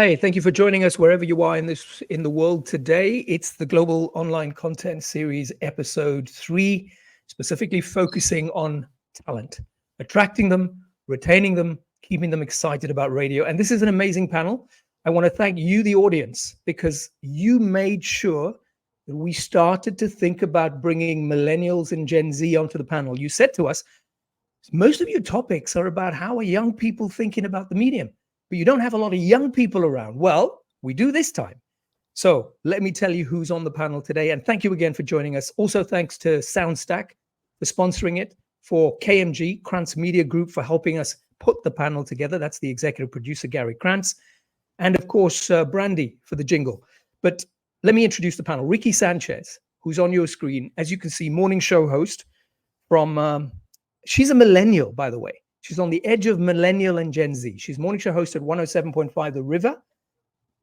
Hi, thank you for joining us wherever you are in the world today. It's the Global Online Content Series, episode 3, specifically focusing on talent, attracting them, retaining them, keeping them excited about radio. And this is an amazing panel. I want to thank you, the audience, because you made sure that we started to think about bringing millennials and Gen Z onto the panel. You said to us, most of your topics are about how are young people thinking about the medium, but you don't have a lot of young people around. Well, we do this time. So let me tell you who's on the panel today. And thank you again for joining us. Also, thanks to SoundStack for sponsoring it, for KMG, Krantz Media Group, for helping us put the panel together. That's the executive producer, Gary Krantz. And of course, Brandy for the jingle. But let me introduce the panel. Ricki Sanchez, who's on your screen, as you can see, morning show host from... she's a millennial, by the way. She's on the edge of millennial and Gen Z. She's morning show host at 107.5 The River.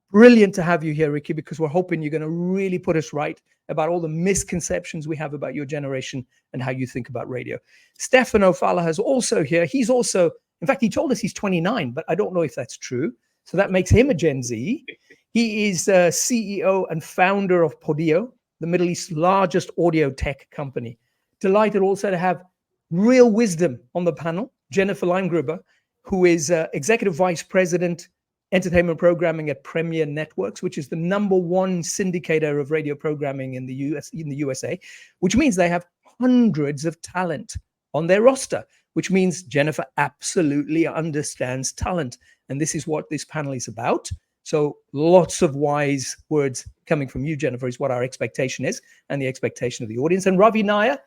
Brilliant to have you here, Ricki, because we're hoping you're going to really put us right about all the misconceptions we have about your generation and how you think about radio. Stefano Fallaha is also here. He's also, in fact, he told us he's 29, but I don't know if that's true. So that makes him a Gen Z. He is CEO and founder of Podio, the Middle East's largest audio tech company. Delighted also to have real wisdom on the panel, Jennifer Leimgruber, who is Executive Vice President, Entertainment Programming at Premier Networks, which is the #1 syndicator of radio programming in the USA, which means they have hundreds of talent on their roster, which means Jennifer absolutely understands talent. And this is what this panel is about. So lots of wise words coming from you, Jennifer, is what our expectation is and the expectation of the audience. And Ravi Nayar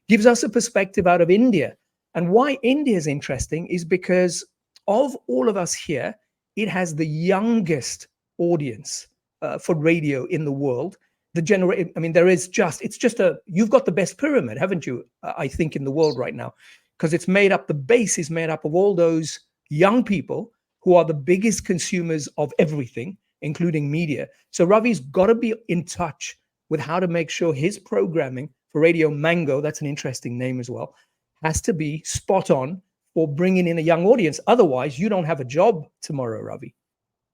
gives us a perspective out of India. And why India is interesting is because of all of us here, it has the youngest audience for radio in the world. You've got the best pyramid, haven't you? I think in the world right now, because the base is made up of all those young people who are the biggest consumers of everything, including media. So Ravi's got to be in touch with how to make sure his programming for Radio Mango, that's an interesting name as well, has to be spot on for bringing in a young audience. Otherwise, you don't have a job tomorrow, Ravi.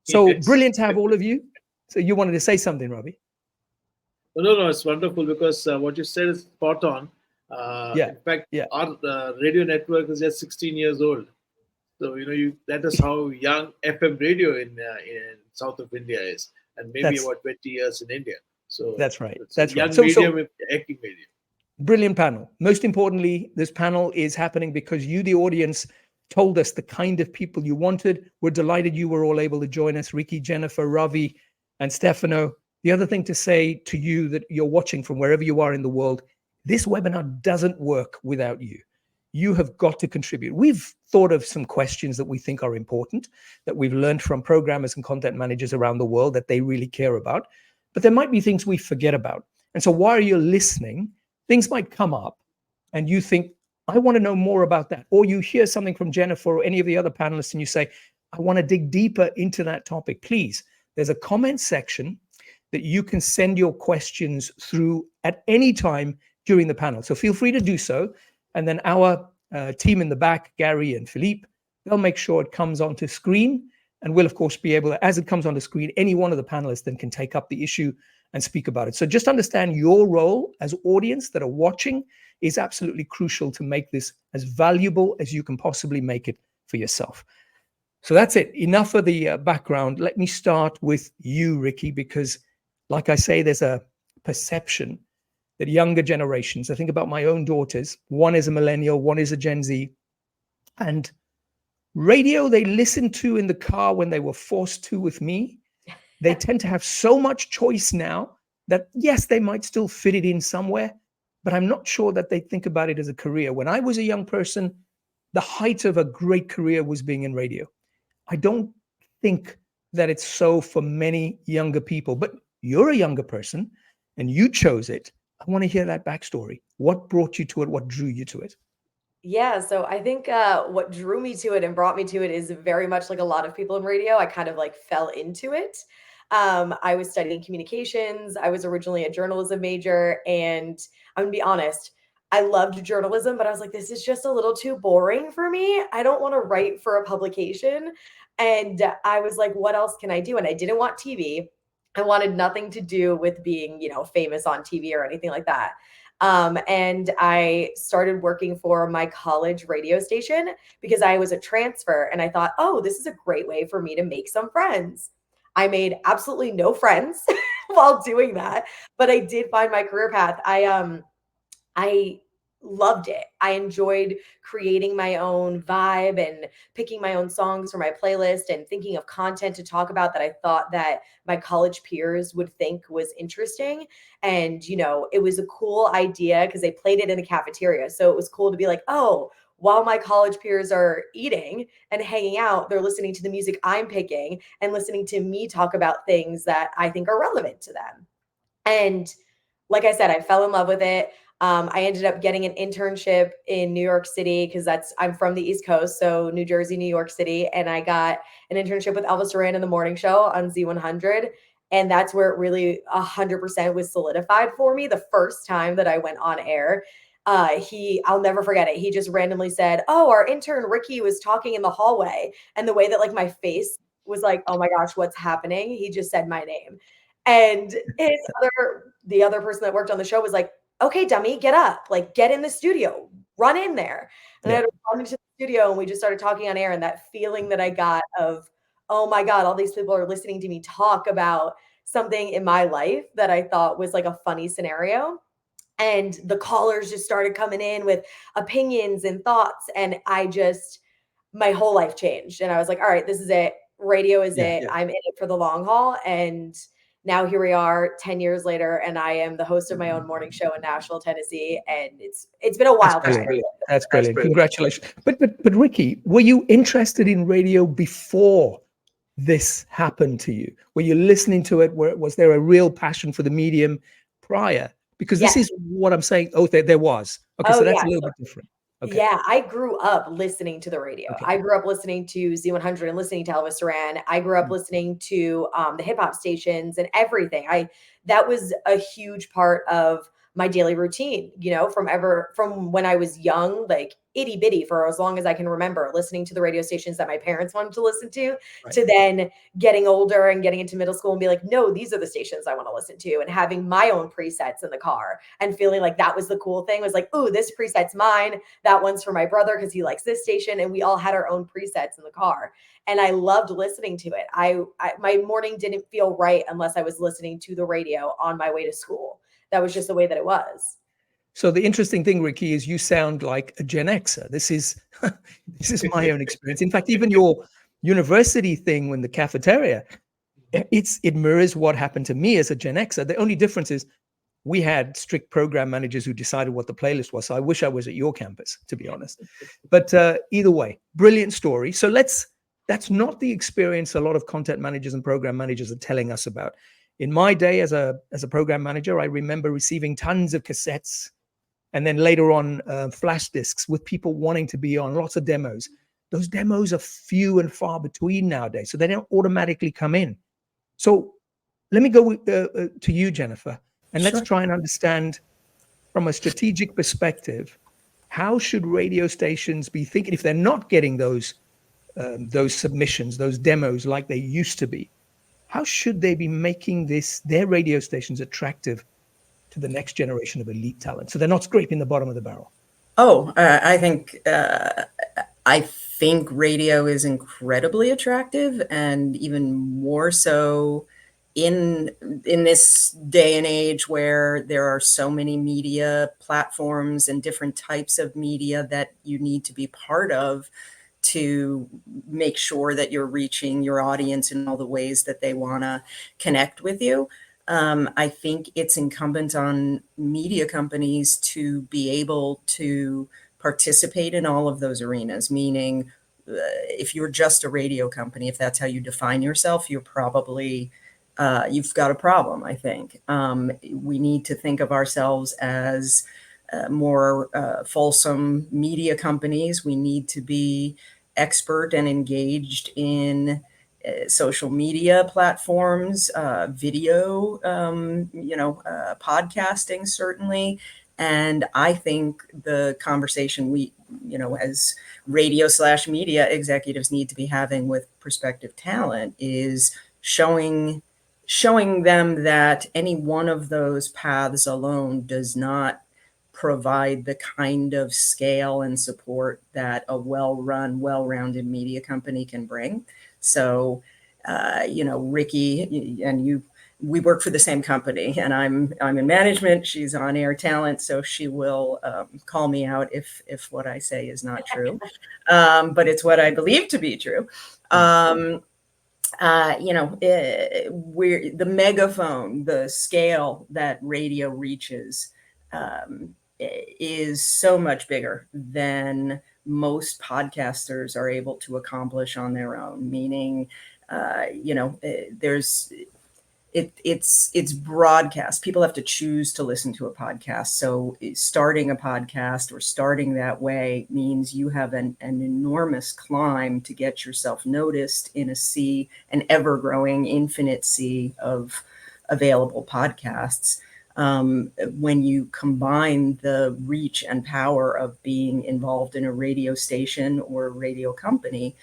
So yes. Brilliant to have all of you. So you wanted to say something, Ravi? No, it's wonderful because what you said is spot on. In fact, our radio network is just 16 years old. So, that is how young FM radio in south of India is, and maybe about 20 years in India. So that's right. That's young right. Medium with acting medium. Brilliant panel. Most importantly, this panel is happening because you, the audience, told us the kind of people you wanted. We're delighted you were all able to join us, Ricki, Jennifer, Ravi, and Stefano. The other thing to say to you that you're watching from wherever you are in the world, this webinar doesn't work without you. You have got to contribute. We've thought of some questions that we think are important, that we've learned from programmers and content managers around the world that they really care about. But there might be things we forget about. And so while you're listening, things might come up and you think, I want to know more about that. Or you hear something from Jennifer or any of the other panelists and you say, I want to dig deeper into that topic. Please, there's a comment section that you can send your questions through at any time during the panel. So feel free to do so. And then our team in the back, Gary and Philippe, they'll make sure it comes onto screen. And we'll, of course, be able to, as it comes onto screen, any one of the panelists then can take up the issue and speak about it. So just understand your role as audience that are watching is absolutely crucial to make this as valuable as you can possibly make it for yourself. So that's it. Enough of the background. Let me start with you, Ricki, because like I say, there's a perception that younger generations, I think about my own daughters, one is a millennial, one is a Gen Z, and radio they listened to in the car when they were forced to with me. They tend to have so much choice now that, yes, they might still fit it in somewhere, but I'm not sure that they think about it as a career. When I was a young person, the height of a great career was being in radio. I don't think that it's so for many younger people, but you're a younger person and you chose it. I want to hear that backstory. What brought you to it? What drew you to it? Yeah, so I think what drew me to it and brought me to it is very much like a lot of people in radio. I kind of like fell into it. I was studying communications. I was originally a journalism major, and I'm gonna be honest, I loved journalism, but I was like, this is just a little too boring for me. I don't want to write for a publication. And I was like, what else can I do? And I didn't want TV. I wanted nothing to do with being, famous on TV or anything like that. And I started working for my college radio station because I was a transfer, and I thought, oh, this is a great way for me to make some friends. I made absolutely no friends while doing that, but I did find my career path. I loved it. I enjoyed creating my own vibe and picking my own songs for my playlist and thinking of content to talk about that I thought that my college peers would think was interesting. And, it was a cool idea because they played it in the cafeteria. So it was cool to be like, oh, while my college peers are eating and hanging out, they're listening to the music I'm picking and listening to me talk about things that I think are relevant to them. And like I said, I fell in love with it. I ended up getting an internship in New York City because I'm from the East Coast, so New Jersey, New York City, and I got an internship with Elvis Duran in the morning show on Z100, and that's where it really 100% was solidified for me. The first time that I went on air, I'll never forget it. He just randomly said, "Oh, our intern Ricki was talking in the hallway," and the way that like my face was like, "Oh my gosh, what's happening?" He just said my name. And the other person that worked on the show was like, okay, dummy, get up, like get in the studio, run in there. And I had to run into the studio and we just started talking on air. And that feeling that I got of, oh my God, all these people are listening to me talk about something in my life that I thought was like a funny scenario. And the callers just started coming in with opinions and thoughts. And my whole life changed. And I was like, all right, this is it. Radio is it. I'm in it for the long haul. And now here we are 10 years later, and I am the host of my own morning show in Nashville, Tennessee. And it's been a wild ride. That's brilliant. Congratulations. But Ricki, were you interested in radio before this happened to you? Were you listening to it? Was there a real passion for the medium prior? Because this is what I'm saying. Oh, there was. Okay, so that's a little bit different. Okay. Yeah, I grew up listening to the radio. Okay. I grew up listening to Z100 and listening to Elvis Duran. I grew up listening to the hip hop stations and everything. That was a huge part of my daily routine, from when I was young, like itty bitty for as long as I can remember, listening to the radio stations that my parents wanted to listen to then getting older and getting into middle school and be like, no, these are the stations I want to listen to, and having my own presets in the car and feeling like that was the cool thing. It was like, ooh, this preset's mine. That one's for my brother because he likes this station. And we all had our own presets in the car. And I loved listening to it. My morning didn't feel right unless I was listening to the radio on my way to school. That was just the way that it was. So the interesting thing, Ricki, is you sound like a Gen Xer. This is my own experience. In fact, even your university thing when the cafeteria, it mirrors what happened to me as a Gen Xer. The only difference is we had strict program managers who decided what the playlist was. So I wish I was at your campus, to be honest. But either way, brilliant story. So that's not the experience a lot of content managers and program managers are telling us about. In my day as a program manager, I remember receiving tons of cassettes and then later on flash disks with people wanting to be on, lots of demos. Those demos are few and far between nowadays, so they don't automatically come in. So let me go to you, Jennifer, and let's try and understand from a strategic perspective, how should radio stations be thinking if they're not getting those submissions, those demos like they used to be? How should they be making their radio stations attractive to the next generation of elite talent so they're not scraping the bottom of the barrel? I think radio is incredibly attractive, and even more so in this day and age where there are so many media platforms and different types of media that you need to be part of to make sure that you're reaching your audience in all the ways that they want to connect with you. I think it's incumbent on media companies to be able to participate in all of those arenas, meaning if you're just a radio company, if that's how you define yourself, you're probably, you've got a problem, I think. We need to think of ourselves as more fulsome media companies. We need to be expert and engaged in social media platforms, video, podcasting, certainly. And I think the conversation as radio/media executives need to be having with prospective talent, is showing them that any one of those paths alone does not provide the kind of scale and support that a well-run, well-rounded media company can bring. So, Ricki and you, we work for the same company, and I'm in management. She's on air talent, so she will call me out if what I say is not true, but it's what I believe to be true. We're the megaphone, the scale that radio reaches is so much bigger than most podcasters are able to accomplish on their own. Meaning, it's broadcast. People have to choose to listen to a podcast. So starting a podcast or starting that way means you have an enormous climb to get yourself noticed in an ever-growing infinite sea of available podcasts. When you combine the reach and power of being involved in a radio station or a radio company,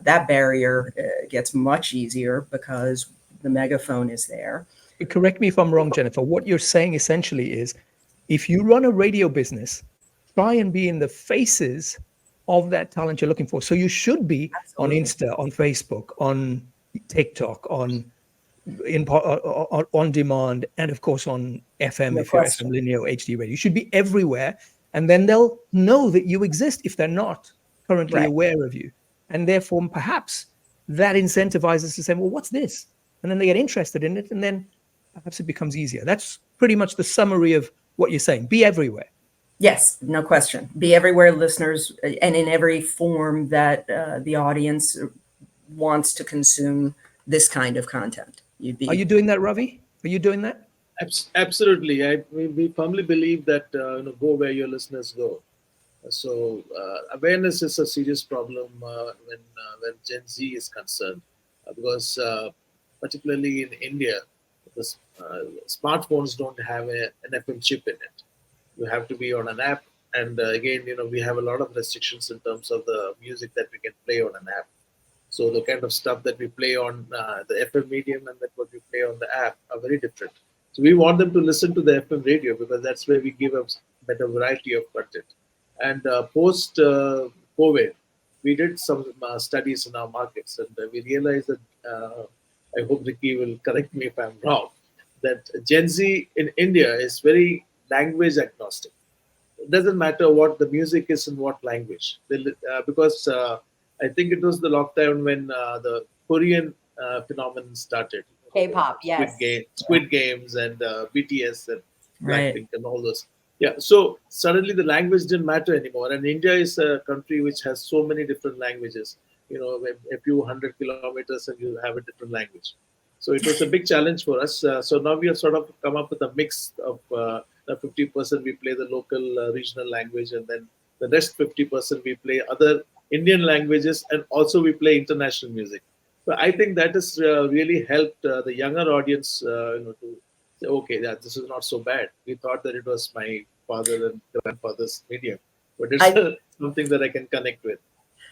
that barrier gets much easier because the megaphone is there. Correct me if I'm wrong, Jennifer. What you're saying essentially is, if you run a radio business, try and be in the faces of that talent you're looking for. So you should be Absolutely. On Insta, on Facebook, on TikTok, on demand, and of course on FM, if you're FM linear or HD radio. You should be everywhere, and then they'll know that you exist if they're not currently aware of you. And therefore, perhaps that incentivizes to say, well, what's this? And then they get interested in it, and then perhaps it becomes easier. That's pretty much the summary of what you're saying. Be everywhere. Yes, no question. Be everywhere, listeners, and in every form that the audience wants to consume this kind of content. Are you doing that, Ravi? Are you doing that? Absolutely. We firmly believe that go where your listeners go. So awareness is a serious problem when Gen Z is concerned, because particularly in India, the smartphones don't have an FM chip in it. You have to be on an app, and again, we have a lot of restrictions in terms of the music that we can play on an app. So the kind of stuff that we play on the FM medium and that what we play on the app are very different. So we want them to listen to the FM radio because that's where we give a better variety of content. And post-COVID, we did some studies in our markets, and we realized that, I hope Ricki will correct me if I'm wrong, that Gen Z in India is very language agnostic. It doesn't matter what the music is in what language. Because I think it was the lockdown when the Korean phenomenon started. K-pop, yes. Squid Games and BTS and Blackpink and all those. Yeah, so suddenly the language didn't matter anymore. And India is a country which has so many different languages. A few 100 kilometers and you have a different language. So it was a big challenge for us. So now we have sort of come up with a mix of 50% we play the local regional language, and then the rest 50% we play other Indian languages, and also we play international music. So I think that has really helped the younger audience to say, okay, yeah, this is not so bad. We thought that it was my father and grandfather's medium, but it's something that I can connect with.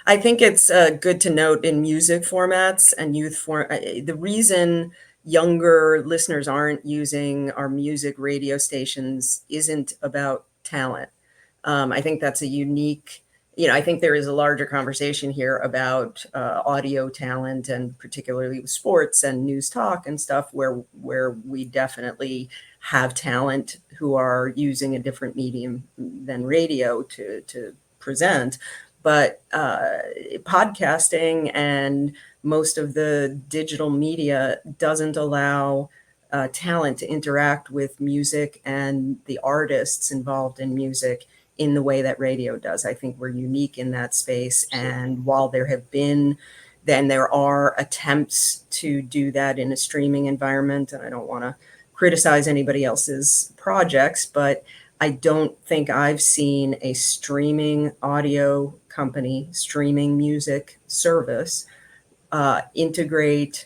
I think it's good to note in music formats and the reason younger listeners aren't using our music radio stations isn't about talent. I think that's a unique, I think there is a larger conversation here about audio talent, and particularly with sports and news talk and stuff, where we definitely have talent who are using a different medium than radio to present. But podcasting and most of the digital media doesn't allow talent to interact with music and the artists involved in music in the way that radio does. I think we're unique in that space. And while there are attempts to do that in a streaming environment, and I don't want to criticize anybody else's projects, but I don't think I've seen a streaming audio company, streaming music service, integrate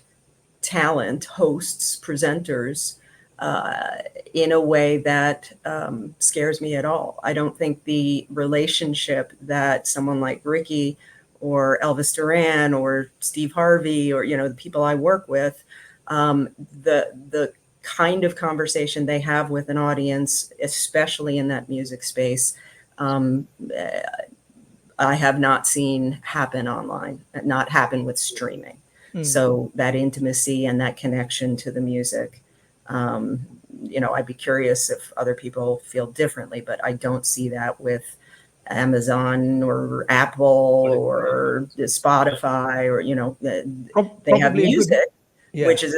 talent, hosts, presenters in a way that scares me at all. I don't think the relationship that someone like Ricki or Elvis Duran or Steve Harvey or, the people I work with, the kind of conversation they have with an audience, especially in that music space, I have not seen happen online, not happen with streaming. So that intimacy and that connection to the music, I'd be curious if other people feel differently, but I don't see that with Amazon or Apple or Spotify or, they have music. Yeah. Which is,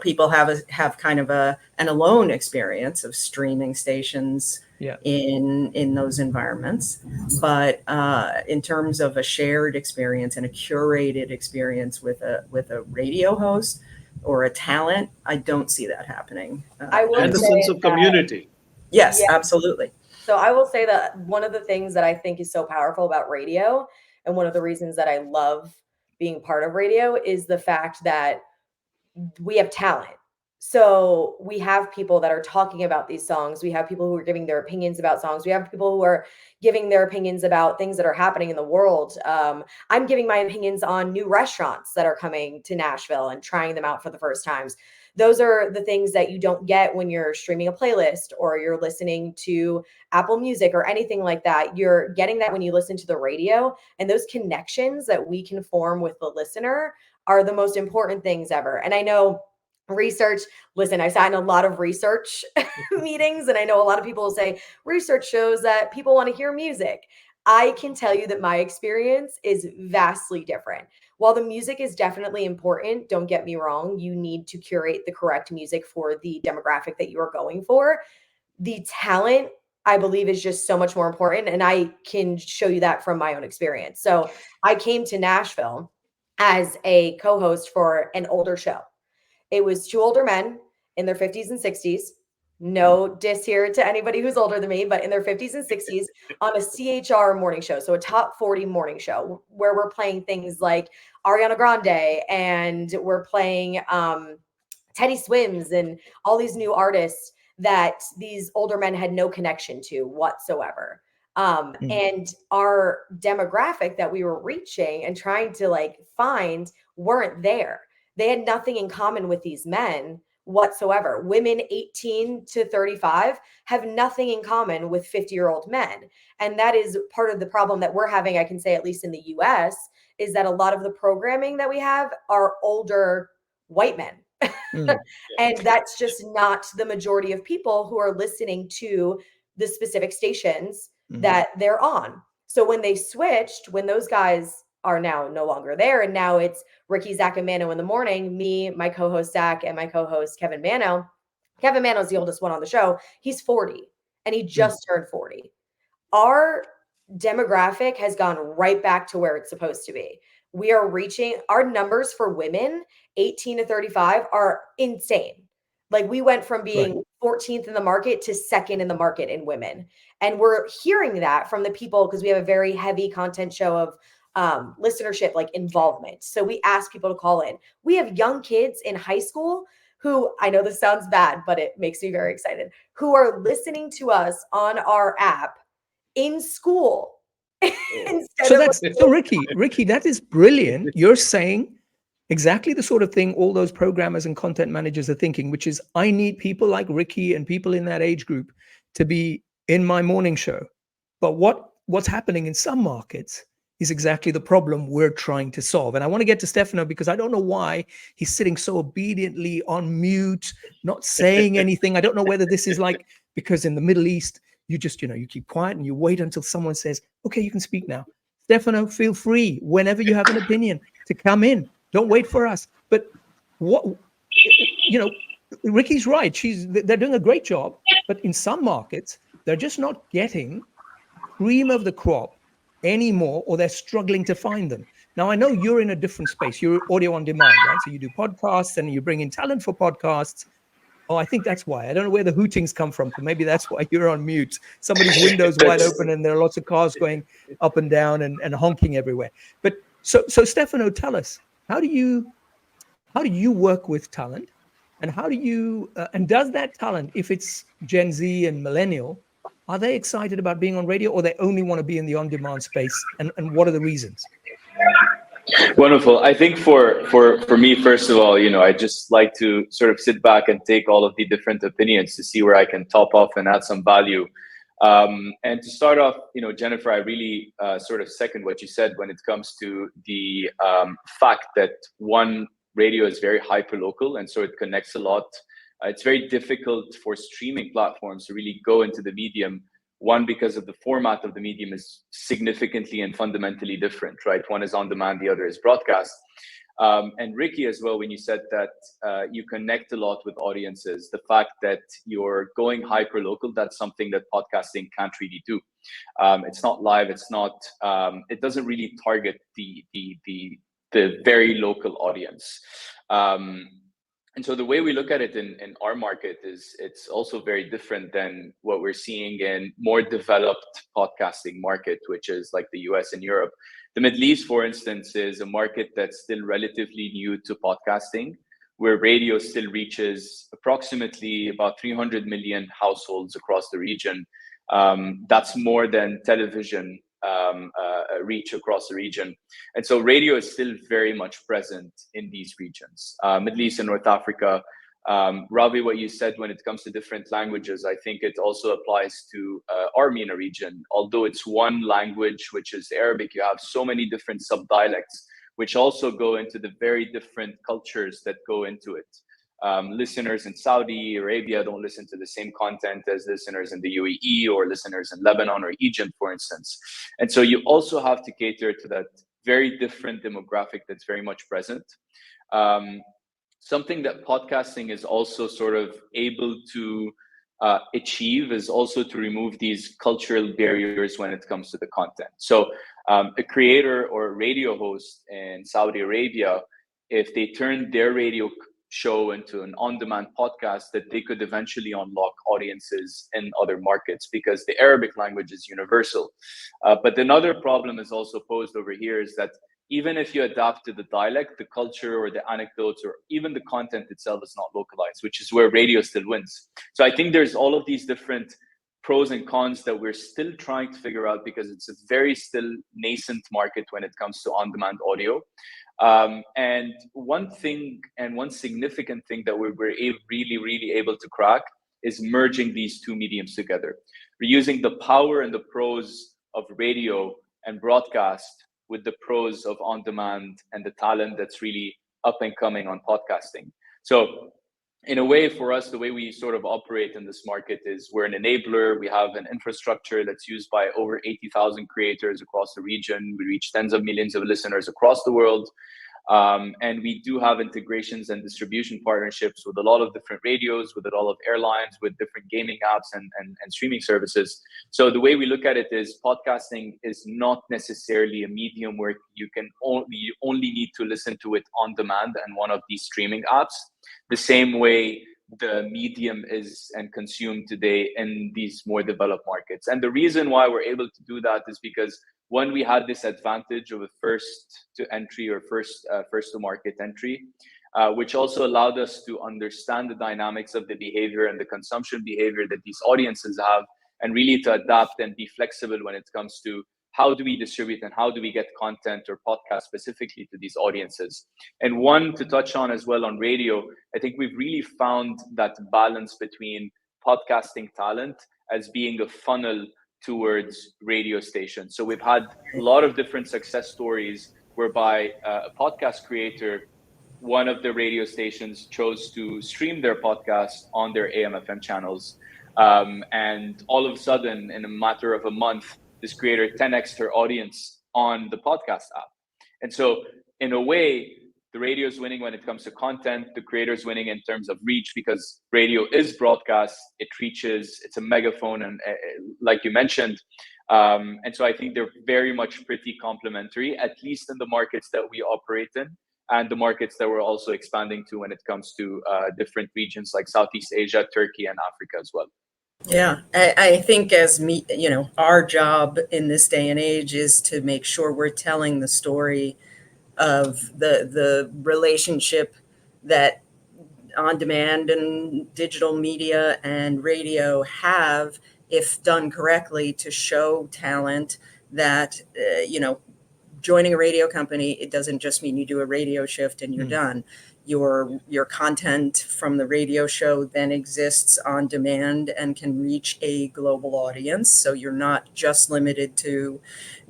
people have kind of an alone experience of streaming stations in those environments. But in terms of a shared experience and a curated experience with a radio host or a talent, I don't see that happening. And the sense of community. Yes, absolutely. So I will say that one of the things that I think is so powerful about radio, and one of the reasons that I love being part of radio, is the fact that we have talent. So we have people that are talking about these songs. We have people who are giving their opinions about songs. We have people who are giving their opinions about things that are happening in the world. I'm giving my opinions on new restaurants that are coming to Nashville and trying them out for the first times. Those are the things that you don't get when you're streaming a playlist or you're listening to Apple Music or anything like that. You're getting that when you listen to the radio, and those connections that we can form with the listener are the most important things ever. And I know research, listen, I sat in a lot of research meetings, and I know a lot of people will say research shows that people want to hear music. I can tell you that my experience is vastly different. While the music is definitely important, don't get me wrong, you need to curate the correct music for the demographic that you are going for. The talent, I believe, is just so much more important. And I can show you that from my own experience. So I came to Nashville as a co-host for an older show. It was two older men in their 50s and 60s. No diss here to anybody who's older than me, but in their 50s and 60s on a CHR morning show. So a top 40 morning show where we're playing things like Ariana Grande, and we're playing Teddy Swims and all these new artists that these older men had no connection to whatsoever. And our demographic that we were reaching and trying to find weren't there. They had nothing in common with these men whatsoever. Women 18 to 35 have nothing in common with 50-year-old men. And that is part of the problem that we're having, I can say, at least in the US, is that a lot of the programming that we have are older white men. And that's just not the majority of people who are listening to the specific stations that they're on. So when they switched, when those guys are now no longer there, and now it's Ricki, Zach, and Mano in the morning, me, my co-host Zach, and my co-host Kevin Mano. Kevin Mano is the oldest one on the show. He's 40, and he just turned 40. Our demographic has gone right back to where it's supposed to be. We are reaching, our numbers for women 18 to 35 are insane. Like, we went from being 14th in the market to second in the market in women. And we're hearing that from the people because we have a very heavy content show of listenership, like involvement. So we ask people to call in. We have young kids in high school who, I know this sounds bad, but it makes me very excited, who are listening to us on our app in school. So Ricki, that is brilliant. You're saying exactly the sort of thing all those programmers and content managers are thinking, which is, I need people like Ricki and people in that age group to be in my morning show. But what's happening in some markets is exactly the problem we're trying to solve. And I want to get to Stefano because I don't know why he's sitting so obediently on mute, not saying anything. I don't know whether this is like, because in the Middle East, you just, you keep quiet and you wait until someone says, okay, you can speak now. Stefano, feel free whenever you have an opinion to come in. Don't wait for us. But Ricki's right. They're doing a great job, but in some markets, they're just not getting cream of the crop anymore, or they're struggling to find them. Now, I know you're in a different space. You're audio on demand, right? So you do podcasts and you bring in talent for podcasts. Oh, I think that's why. I don't know where the hootings come from, but maybe that's why you're on mute. Somebody's window's wide open and there are lots of cars going up and down and honking everywhere. But so Stefano, tell us, how do you work with talent? And how do you, and does that talent, if it's Gen Z and millennial, are they excited about being on radio, or they only want to be in the on-demand space? And what are the reasons? Wonderful. I think for me, first of all, I just like to sort of sit back and take all of the different opinions to see where I can top off and add some value. And to start off, Jennifer, I really sort of second what you said when it comes to the fact that one, radio is very hyper-local, and so it connects a lot. It's very difficult for streaming platforms to really go into the medium. One, because of the format of the medium is significantly and fundamentally different, right? One is on demand, the other is broadcast. And Ricki as well, when you said that you connect a lot with audiences, the fact that you're going hyper local, that's something that podcasting can't really do. It's not live. It's not. It doesn't really target the very local audience. And so the way we look at it in our market is it's also very different than what we're seeing in more developed podcasting market, which is like the US and Europe. The Middle East, for instance, is a market that's still relatively new to podcasting, where radio still reaches approximately about 300 million households across the region. That's more than television reach across the region. And so radio is still very much present in these regions, Middle East and North Africa. Ravi, what you said when it comes to different languages, I think it also applies to our MENA region. Although it's one language, which is Arabic, you have so many different subdialects, which also go into the very different cultures that go into it. Listeners in Saudi Arabia don't listen to the same content as listeners in the UAE or listeners in Lebanon or Egypt, for instance. And so you also have to cater to that very different demographic that's very much present. Something that podcasting is also sort of able to achieve is also to remove these cultural barriers when it comes to the content. So a creator or a radio host in Saudi Arabia, if they turn their radio show into an on-demand podcast, that they could eventually unlock audiences in other markets because the Arabic language is universal. But another problem is also posed over here is that even if you adapt to the dialect, the culture or the anecdotes or even the content itself is not localized, which is where radio still wins. So I think there's all of these different pros and cons that we're still trying to figure out because it's a very still nascent market when it comes to on-demand audio. And one thing and one significant thing that we're really able to crack is merging these two mediums together. We're using the power and the pros of radio and broadcast with the pros of on-demand and the talent that's really up and coming on podcasting. So in a way, for us, the way we sort of operate in this market is we're an enabler. We have an infrastructure that's used by over 80,000 creators across the region. We reach tens of millions of listeners across the world. And we do have integrations and distribution partnerships with a lot of different radios, with a lot of airlines, with different gaming apps and streaming services. So the way we look at it is podcasting is not necessarily a medium where you only need to listen to it on demand and one of these streaming apps, the same way the medium is and consumed today in these more developed markets. And the reason why we're able to do that is because one, we had this advantage of a first to entry or first to market entry, which also allowed us to understand the dynamics of the behavior and the consumption behavior that these audiences have, and really to adapt and be flexible when it comes to how do we distribute and how do we get content or podcast specifically to these audiences. And one to touch on as well on radio, I think we've really found that balance between podcasting talent as being a funnel towards radio stations. So we've had a lot of different success stories whereby a podcast creator, one of the radio stations chose to stream their podcast on their AM/FM channels. And all of a sudden, in a matter of a month, this creator 10x'd her audience on the podcast app. And so in a way, the radio is winning when it comes to content, the creator is winning in terms of reach because radio is broadcast, it reaches, it's a megaphone, and like you mentioned. And so I think they're very much pretty complementary, at least in the markets that we operate in and the markets that we're also expanding to when it comes to different regions like Southeast Asia, Turkey, and Africa as well. Yeah, I think our job in this day and age is to make sure we're telling the story of the relationship that on demand and digital media and radio have, if done correctly, to show talent that, joining a radio company, it doesn't just mean you do a radio shift and you're done. Your content from the radio show then exists on demand and can reach a global audience. So you're not just limited to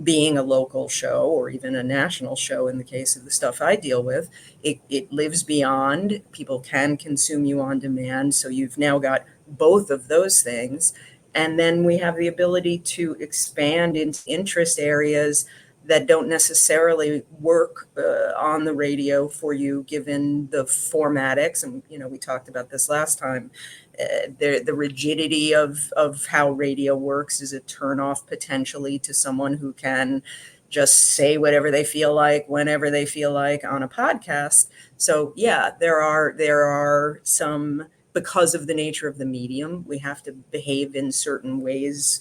being a local show or even a national show in the case of the stuff I deal with. It lives beyond. People can consume you on demand. So you've now got both of those things. And then we have the ability to expand into interest areas that don't necessarily work on the radio for you, given the formatics. And, we talked about this last time. The rigidity of how radio works is a turnoff potentially to someone who can just say whatever they feel like, whenever they feel like on a podcast. So yeah, there are some, because of the nature of the medium, we have to behave in certain ways,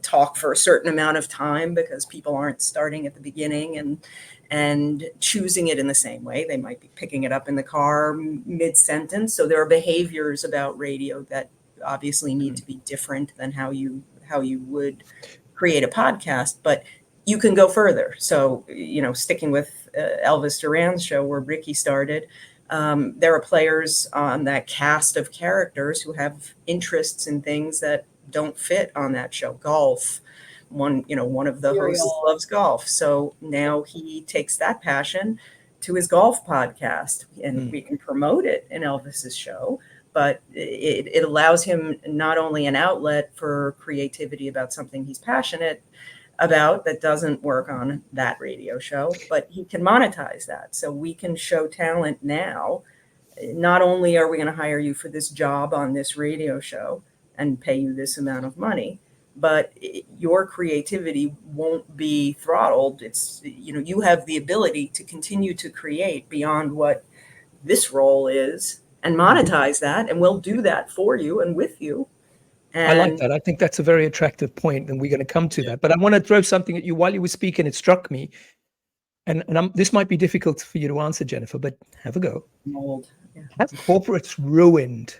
talk for a certain amount of time because people aren't starting at the beginning and choosing it in the same way. They might be picking it up in the car mid-sentence. So there are behaviors about radio that obviously need to be different than how you would create a podcast, but you can go further. So, sticking with Elvis Duran's show where Ricki started, there are players on that cast of characters who have interests in things that don't fit on that show. Golf, one of the hosts loves golf, so now he takes that passion to his golf podcast, and we can promote it in Elvis's show, but it allows him not only an outlet for creativity about something he's passionate about that doesn't work on that radio show, but he can monetize that. So we can show talent now. Not only are we going to hire you for this job on this radio show and pay you this amount of money, but your creativity won't be throttled. It's, you have the ability to continue to create beyond what this role is and monetize that. And we'll do that for you and with you. And I like that. I think that's a very attractive point, and we're going to come to that. But I want to throw something at you while you were speaking. It struck me, and this might be difficult for you to answer, Jennifer, but have a go. Have corporates ruined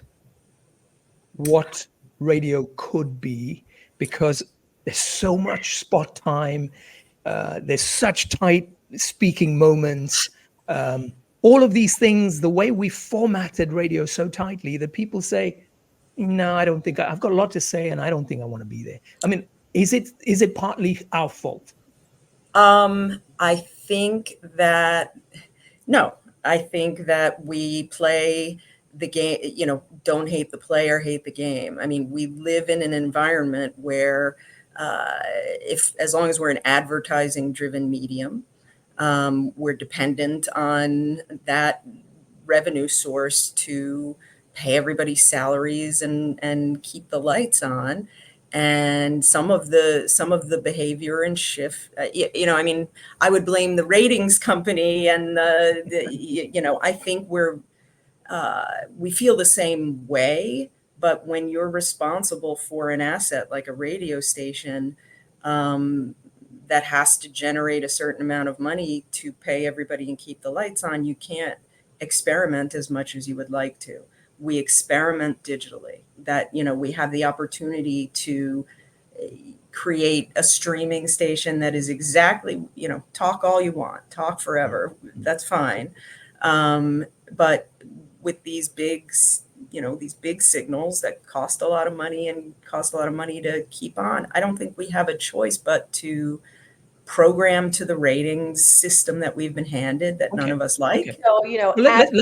what radio could be because there's so much spot time, there's such tight speaking moments, all of these things, the way we formatted radio so tightly that people say, no, I don't think I've got a lot to say and I don't think I want to be there. I mean, is it partly our fault? I think that we play the game, don't hate the player, hate the game. I mean, we live in an environment where as long as we're an advertising driven medium, we're dependent on that revenue source to pay everybody's salaries and keep the lights on. And some of the behavior and shift, I mean, I would blame the ratings company and I think we feel the same way, but when you're responsible for an asset like a radio station, that has to generate a certain amount of money to pay everybody and keep the lights on, you can't experiment as much as you would like to. We experiment digitally, that, we have the opportunity to create a streaming station that is exactly, talk all you want, talk forever. That's fine. But with these big signals that cost a lot of money and cost a lot of money to keep on, I don't think we have a choice but to program to the ratings system that we've been handed that none of us like. Okay. So, let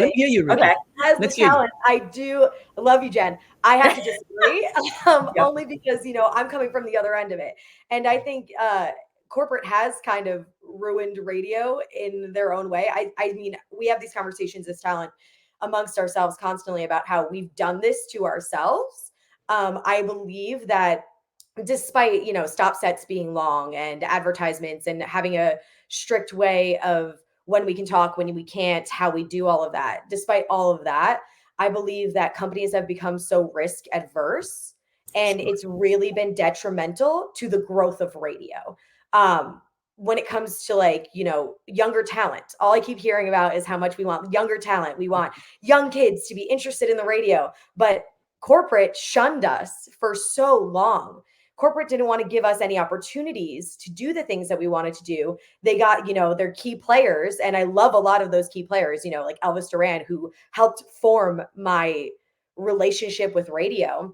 me hear you, Ricki. Okay. As the talent, I love you, Jen. I have to disagree, only because, I'm coming from the other end of it. And I think corporate has kind of ruined radio in their own way. I mean, we have these conversations as talent amongst ourselves constantly about how we've done this to ourselves. I believe that despite, stop sets being long and advertisements and having a strict way of when we can talk, when we can't, how we do all of that, despite all of that, I believe that companies have become so risk adverse and it's really been detrimental to the growth of radio. when it comes to like, younger talent, all I keep hearing about is how much we want younger talent. We want young kids to be interested in the radio, but corporate shunned us for so long. Corporate didn't want to give us any opportunities to do the things that we wanted to do. They got, their key players. And I love a lot of those key players, like Elvis Duran, who helped form my relationship with radio.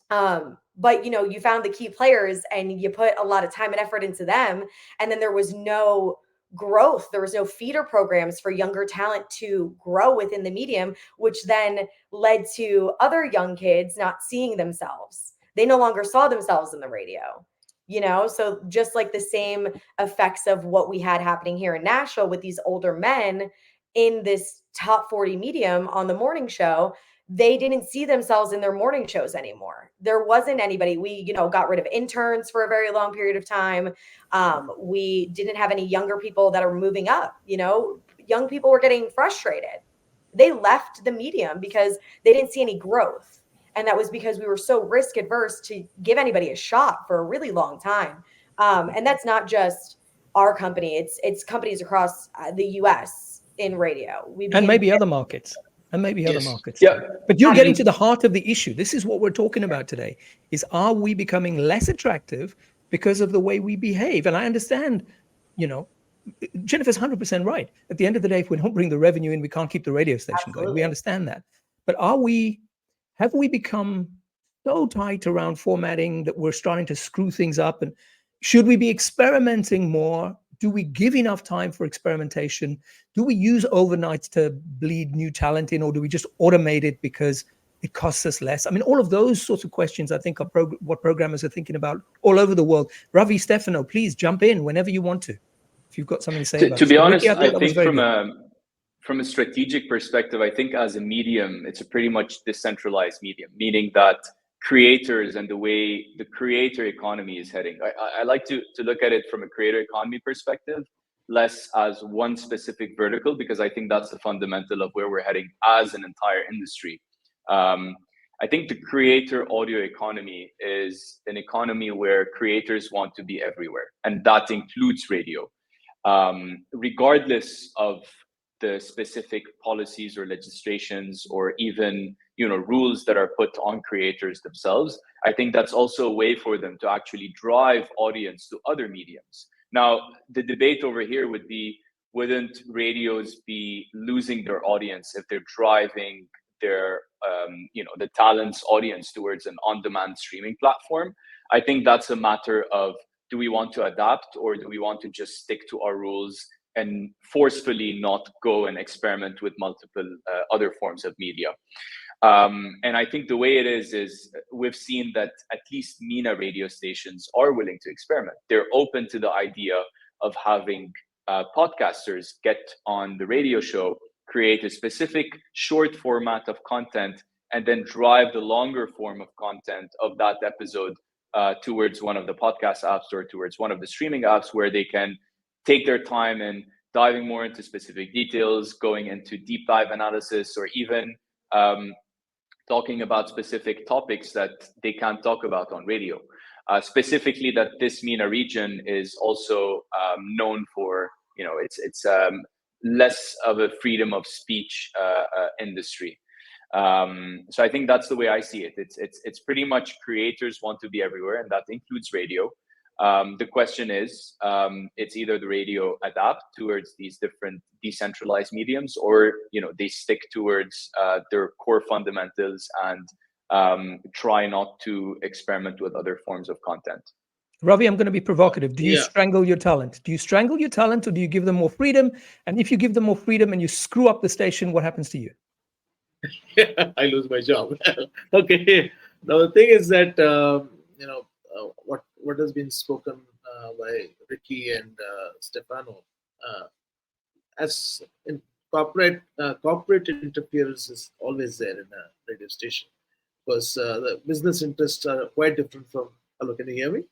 But you found the key players and you put a lot of time and effort into them. And then there was no growth. There was no feeder programs for younger talent to grow within the medium, which then led to other young kids not seeing themselves. They no longer saw themselves in the radio, so just like the same effects of what we had happening here in Nashville with these older men in this top 40 medium on the morning show, they didn't see themselves in their morning shows anymore. There wasn't anybody. We, got rid of interns for a very long period of time. We didn't have any younger people that are moving up. Young people were getting frustrated. They left the medium because they didn't see any growth. And that was because we were so risk adverse to give anybody a shot for a really long time. And that's not just our company. It's companies across the US in radio. And maybe other markets. Other markets. Yeah. But you're getting to the heart of the issue. This is what we're talking about today, is are we becoming less attractive because of the way we behave? And I understand, Jennifer's 100% right. At the end of the day, if we don't bring the revenue in, we can't keep the radio station going. We understand that. But have we become so tight around formatting that we're starting to screw things up? And should we be experimenting more? Do we give enough time for experimentation? Do we use overnights to bleed new talent in, or do we just automate it because it costs us less? I mean, all of those sorts of questions, I think, are what programmers are thinking about all over the world. Ravi, Stefano, please jump in whenever you want to, if you've got something to say about it. To be honest, I think from a strategic perspective, I think as a medium, it's a pretty much decentralized medium, meaning that creators and the way the creator economy is heading. I like to look at it from a creator economy perspective, less as one specific vertical, because I think that's the fundamental of where we're heading as an entire industry. I think the creator audio economy is an economy where creators want to be everywhere, and that includes radio. Regardless of the specific policies or legislations or even rules that are put on creators themselves, I think that's also a way for them to actually drive audience to other mediums. Now, the debate over here would be, wouldn't radios be losing their audience if they're driving their the talent's audience towards an on-demand streaming platform? I think that's a matter of, do we want to adapt, or do we want to just stick to our rules and forcefully not go and experiment with multiple other forms of media? And I think the way it is we've seen that at least MENA radio stations are willing to experiment. They're open to the idea of having podcasters get on the radio show, create a specific short format of content, and then drive the longer form of content of that episode towards one of the podcast apps or towards one of the streaming apps, where they can take their time and diving more into specific details, going into deep dive analysis, or even talking about specific topics that they can't talk about on radio. Specifically, that this MENA region is also known for, it's less of a freedom of speech industry. So I think that's the way I see it. It's pretty much creators want to be everywhere, and that includes radio. The question is, it's either the radio adapt towards these different decentralized mediums, or they stick towards their core fundamentals and try not to experiment with other forms of content. Ravi, I'm going to be provocative. Do you strangle your talent? Do you strangle your talent, or do you give them more freedom? And if you give them more freedom and you screw up the station, what happens to you? I lose my job. Okay. Now the thing is that what has been spoken by Ricki and Stefano, as in corporate interference is always there in a radio station, because the business interests are quite different from. Hello, can you hear me?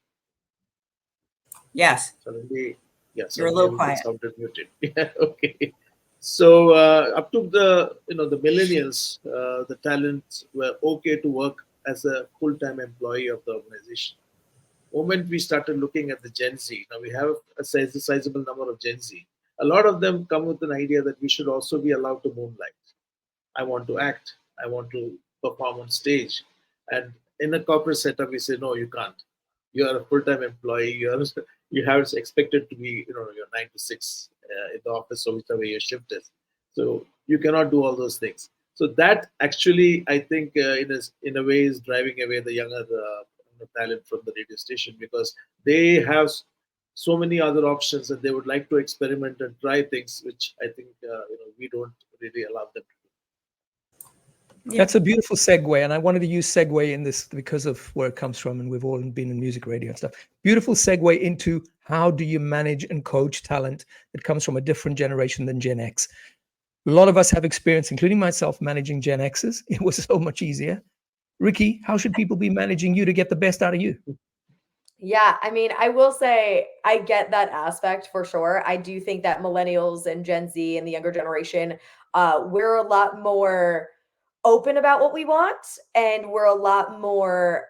Yes. Suddenly, yes. You're a little quiet. Sounded muted. Yeah. Okay. So up to the millennials, the talents were okay to work as a full-time employee of the organization. moment we started looking at the Gen Z, now we have a sizable number of Gen Z. A lot of them come with an idea that we should also be allowed to moonlight. I want to act. I want to perform on stage. And in a corporate setup, we say, no, you can't. You are a full-time employee. You have expected to be, you're 9 to 6 in the office or whichever your shift is. So you cannot do all those things. So that actually, I think, in a way, is driving away the younger talent from the radio station, because they have so many other options and they would like to experiment and try things, which I think we don't really allow them to do. Yeah. That's a beautiful segue, and I wanted to use segue in this because of where it comes from, and we've all been in music radio and stuff. Beautiful segue into how do you manage and coach talent that comes from a different generation than Gen X. A lot of us have experience, including myself, managing Gen X's. It was so much easier. Ricki, how should people be managing you to get the best out of you? Yeah, I mean, I will say I get that aspect for sure. I do think that millennials and Gen Z and the younger generation, we're a lot more open about what we want, and we're a lot more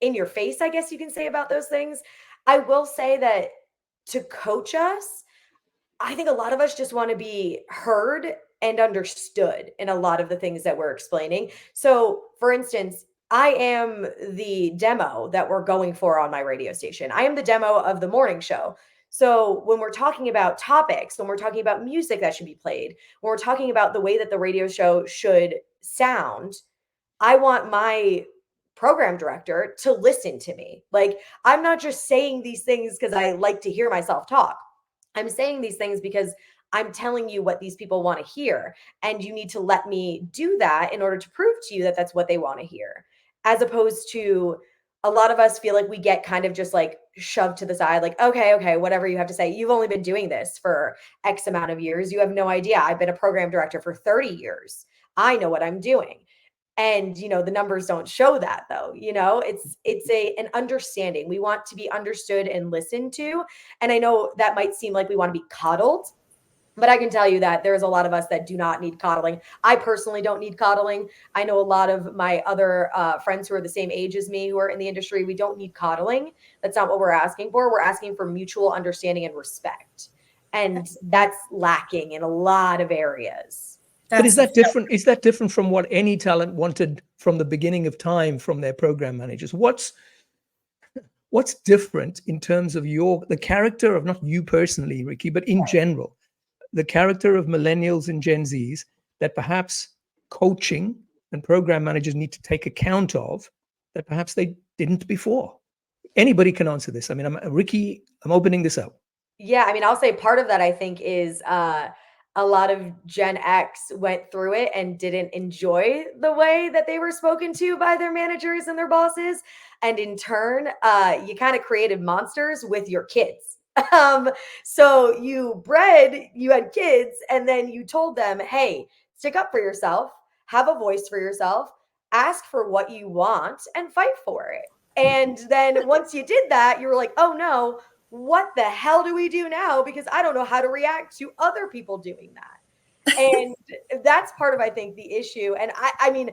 in your face, I guess you can say, about those things. I will say that to coach us, I think a lot of us just want to be heard and understood in a lot of the things that we're explaining. So, for instance, I am the demo that we're going for on my radio station. I am the demo of the morning show. So when we're talking about topics, when we're talking about music that should be played, when we're talking about the way that the radio show should sound, I want my program director to listen to me. Like, I'm not just saying these things because I like to hear myself talk. I'm saying these things because I'm telling you what these people want to hear. And you need to let me do that in order to prove to you that that's what they want to hear. As opposed to, a lot of us feel like we get kind of just like shoved to the side, like, okay, whatever you have to say. You've only been doing this for X amount of years. You have no idea. I've been a program director for 30 years. I know what I'm doing. And the numbers don't show that, though. It's an understanding. We want to be understood and listened to. And I know that might seem like we want to be coddled, but I can tell you that there's a lot of us that do not need coddling. I personally don't need coddling. I know a lot of my other friends who are the same age as me who are in the industry. We don't need coddling. That's not what we're asking for. We're asking for mutual understanding and respect. And that's lacking in a lot of areas. But is that different? Is that different from what any talent wanted from the beginning of time from their program managers? What's different in terms of the character of, not you personally, Ricki, but in general, the character of millennials and Gen Zs that perhaps coaching and program managers need to take account of that perhaps they didn't before? Anybody can answer this. I mean, Ricki, I'm opening this up. Yeah, I mean, I'll say part of that, I think, is a lot of Gen X went through it and didn't enjoy the way that they were spoken to by their managers and their bosses. And in turn, you kind of created monsters with your kids. So you had kids, and then you told them, hey, stick up for yourself, have a voice for yourself, ask for what you want, and fight for it. And then once you did that, you were like, oh no, what the hell do we do now? Because I don't know how to react to other people doing that. And that's part of, I think, the issue. And I mean,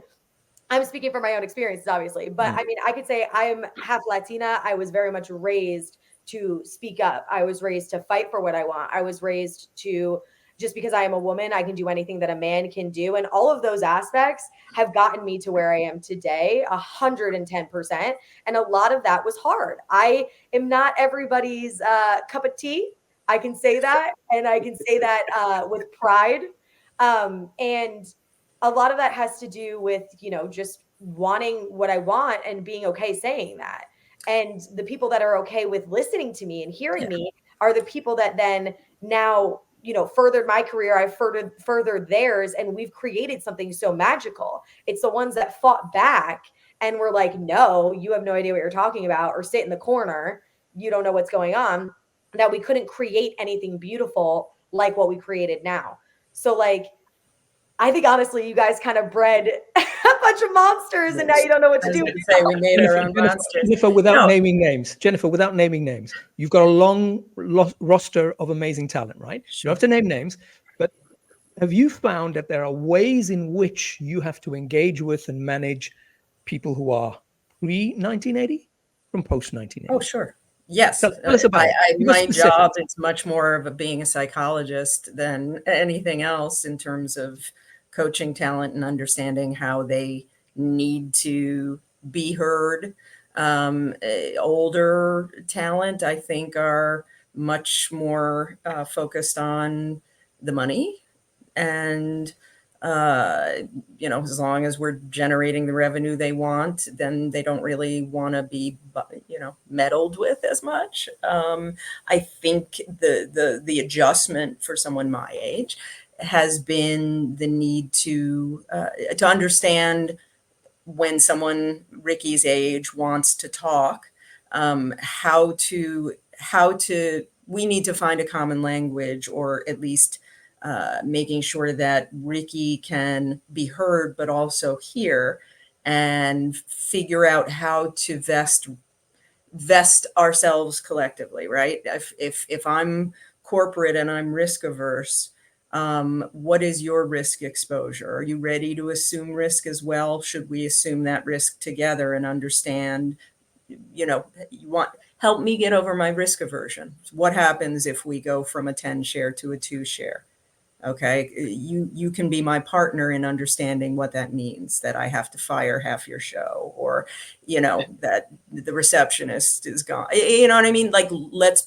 I'm speaking from my own experiences, obviously, but I mean, I could say I am half Latina. I was very much raised to speak up. I was raised to fight for what I want. I was raised to, just because I am a woman, I can do anything that a man can do. And all of those aspects have gotten me to where I am today, 110%. And a lot of that was hard. I am not everybody's cup of tea. I can say that. And I can say that with pride. And a lot of that has to do with, just wanting what I want and being okay saying that. And the people that are okay with listening to me and hearing me are the people that then now, furthered my career. I've furthered theirs, and we've created something so magical. It's the ones that fought back and were like, no, you have no idea what you're talking about, or sit in the corner. You don't know what's going on, that we couldn't create anything beautiful like what we created now. So like, I think honestly, you guys kind of bred a bunch of monsters, and now you don't know what to do. We made our own monsters. Jennifer, without naming names, you've got a long roster of amazing talent, right? You don't have to name names, but have you found that there are ways in which you have to engage with and manage people who are pre-1980 from post 1980? Oh, sure. Yes. Tell us about it. Give us My specifics. job is much more my specifics. job is much more of being a psychologist than anything else in terms of coaching talent and understanding how they need to be heard. Older talent, I think, are much more focused on the money, and as long as we're generating the revenue they want, then they don't really want to be, meddled with as much. I think the adjustment for someone my age has been the need to understand when someone Ricki's age wants to talk, how to we need to find a common language, or at least making sure that Ricki can be heard, but also hear, and figure out how to vest ourselves collectively, right? If I'm corporate and I'm risk averse, what is your risk exposure? Are you ready to assume risk as well? Should we assume that risk together and understand, help me get over my risk aversion. What happens if we go from a 10 share to a 2 share? Okay, you can be my partner in understanding what that means, that I have to fire half your show, or, that the receptionist is gone. You know what I mean? Like,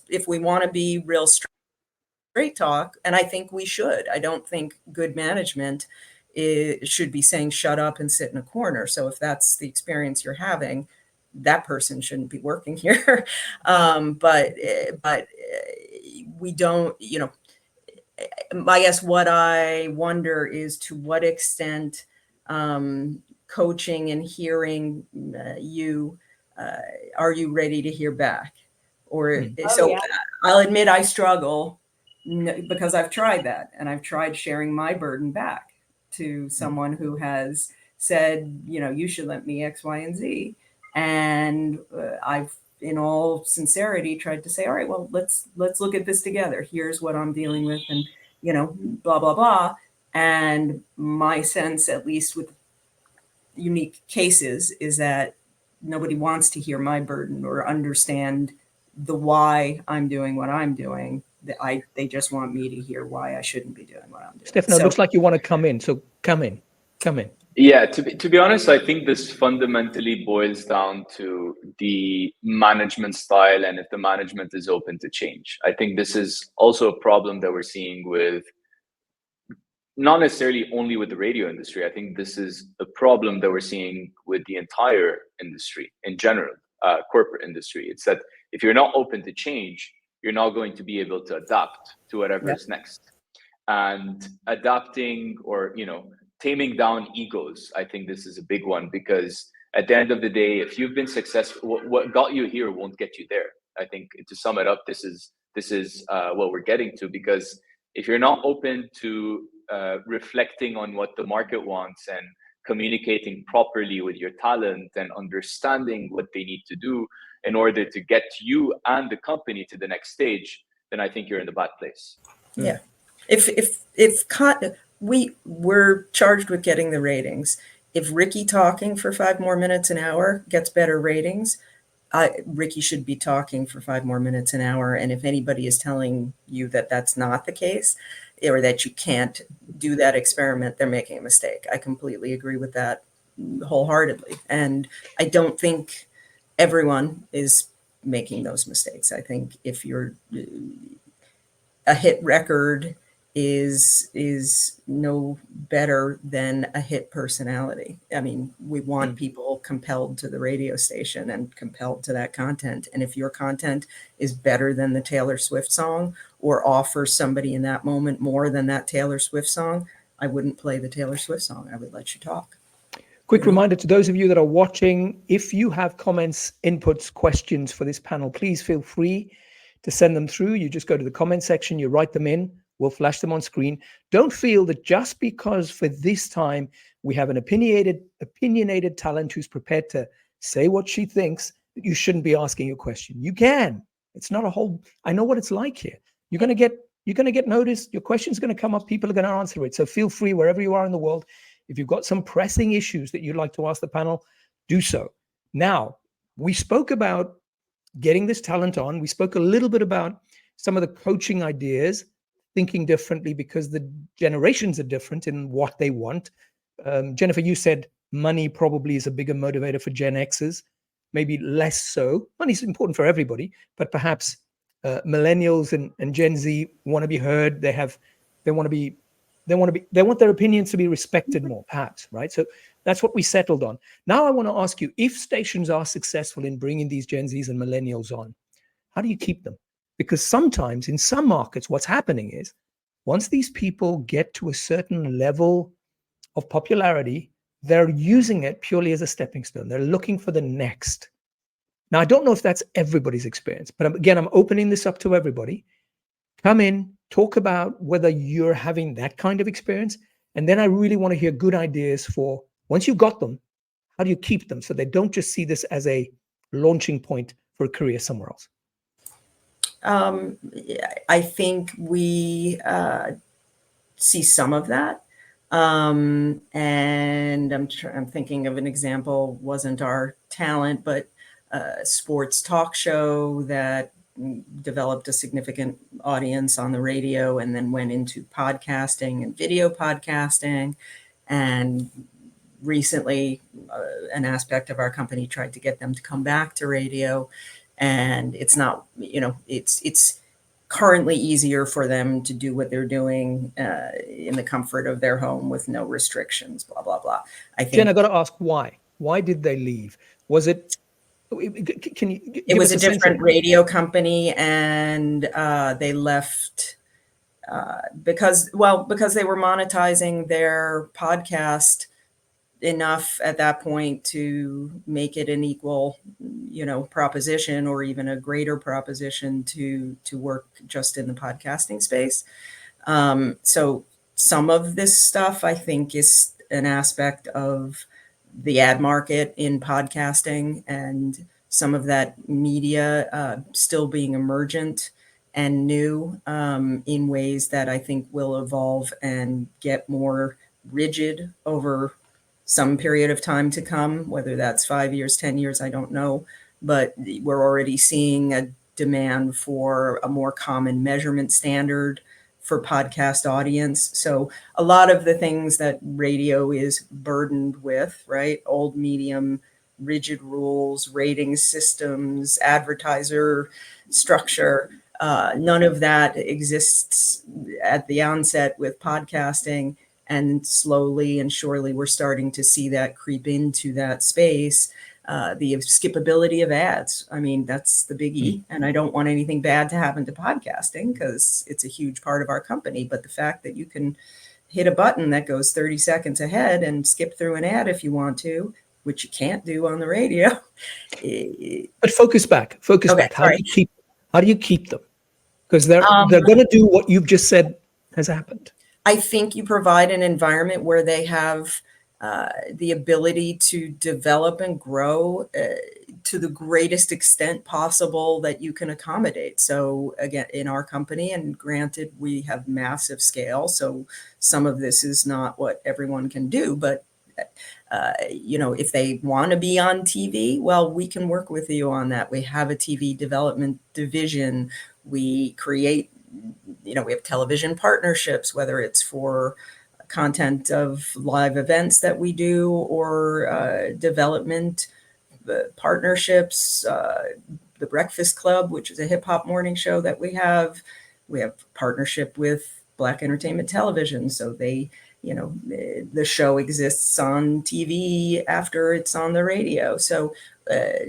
if we want to be real straight talk, and I think we should. I don't think good management should be saying, shut up and sit in a corner. So if that's the experience you're having, that person shouldn't be working here. But we don't, I guess what I wonder is, to what extent coaching and hearing are you ready to hear back? Or I'll admit I struggle because I've tried that, and I've tried sharing my burden back to someone who has said, you should let me X, Y, and Z. And I've, in all sincerity, tried to say, all right, well, let's look at this together. Here's what I'm dealing with, and, blah, blah, blah. And my sense, at least with unique cases, is that nobody wants to hear my burden or understand the why I'm doing what I'm doing. They just want me to hear why I shouldn't be doing what I'm doing. Stefano, it looks like you want to come in. So come in. Yeah, to be honest, I think this fundamentally boils down to the management style, and if the management is open to change. I think this is also a problem that we're seeing with, not necessarily only with the radio industry. I think this is a problem that we're seeing with the entire industry in general, corporate industry. It's that if you're not open to change, you're not going to be able to adapt to whatever is next. And adapting, or, taming down egos, I think this is a big one, because at the end of the day, if you've been successful, what got you here won't get you there. I think, to sum it up, this is what we're getting to, because if you're not open to reflecting on what the market wants and communicating properly with your talent and understanding what they need to do in order to get you and the company to the next stage, then I think you're in the bad place. Yeah. We're charged with getting the ratings. If Ricki talking for 5 more minutes an hour gets better ratings, Ricki should be talking for 5 more minutes an hour. And if anybody is telling you that that's not the case, or that you can't do that experiment, they're making a mistake. I completely agree with that wholeheartedly. And I don't think everyone is making those mistakes. I think if you're a hit record is no better than a hit personality. I mean, we want people compelled to the radio station and compelled to that content. And if your content is better than the Taylor Swift song, or offers somebody in that moment more than that Taylor Swift song, I wouldn't play the Taylor Swift song. I would let you talk. Quick reminder to those of you that are watching, if you have comments, inputs, questions for this panel, please feel free to send them through. You just go to the comment section, you write them in, we'll flash them on screen. Don't feel that just because for this time we have an opinionated talent who's prepared to say what she thinks, that you shouldn't be asking a question. You can. It's not a whole, I know what it's like here. You're going to get noticed. Your question's going to come up. People are going to answer it. So feel free, wherever you are in the world, if you've got some pressing issues that you'd like to ask the panel, do so. Now, we spoke about getting this talent on. We spoke a little bit about some of the coaching ideas, thinking differently because the generations are different in what they want. Jennifer, you said money probably is a bigger motivator for Gen Xers, maybe less so. Money's important for everybody, but perhaps millennials and Gen Z want to be heard. They want their opinions to be respected more, perhaps, right? So that's what we settled on. Now I want to ask you, if stations are successful in bringing these Gen Zs and millennials on, how do you keep them? Because sometimes in some markets, what's happening is once these people get to a certain level of popularity, they're using it purely as a stepping stone. They're looking for the next. Now, I don't know if that's everybody's experience, but again, I'm opening this up to everybody. Come in, talk about whether you're having that kind of experience. And then I really want to hear good ideas for, once you've got them, how do you keep them so they don't just see this as a launching point for a career somewhere else? I think we see some of that. And I'm thinking of an example, wasn't our talent, but a sports talk show that developed a significant audience on the radio and then went into podcasting and video podcasting. And recently, an aspect of our company tried to get them to come back to radio. And it's not, it's currently easier for them to do what they're doing in the comfort of their home with no restrictions, blah, blah, blah. I think, Jen, I got to ask why. Why did they leave? Was it, can you give it was us a different radio company, and they left because they were monetizing their podcast enough at that point to make it an equal, proposition, or even a greater proposition to work just in the podcasting space. So some of this stuff, I think, is an aspect of the ad market in podcasting, and some of that media still being emergent and new in ways that I think will evolve and get more rigid over some period of time to come, whether that's 5 years, 10 years, I don't know. But we're already seeing a demand for a more common measurement standard for podcast audience. So a lot of the things that radio is burdened with, right? Old medium, rigid rules, rating systems, advertiser structure, none of that exists at the onset with podcasting. And slowly and surely, we're starting to see that creep into that space. The skippability of ads. I mean, that's the biggie. And I don't want anything bad to happen to podcasting because it's a huge part of our company. But the fact that you can hit a button that goes 30 seconds ahead and skip through an ad if you want to, which you can't do on the radio. But focus back. Okay, How do you keep them? Because they're going to do what you've just said has happened. I think you provide an environment where they have the ability to develop and grow to the greatest extent possible that you can accommodate. So again, in our company, and granted, we have massive scale, so some of this is not what everyone can do, but if they want to be on TV, well, we can work with you on that. We have a TV development division. We create, we have television partnerships, whether it's for content of live events that we do or development partnerships, the Breakfast Club, which is a hip hop morning show that we have. We have partnership with Black Entertainment Television. So they, the show exists on TV after it's on the radio. So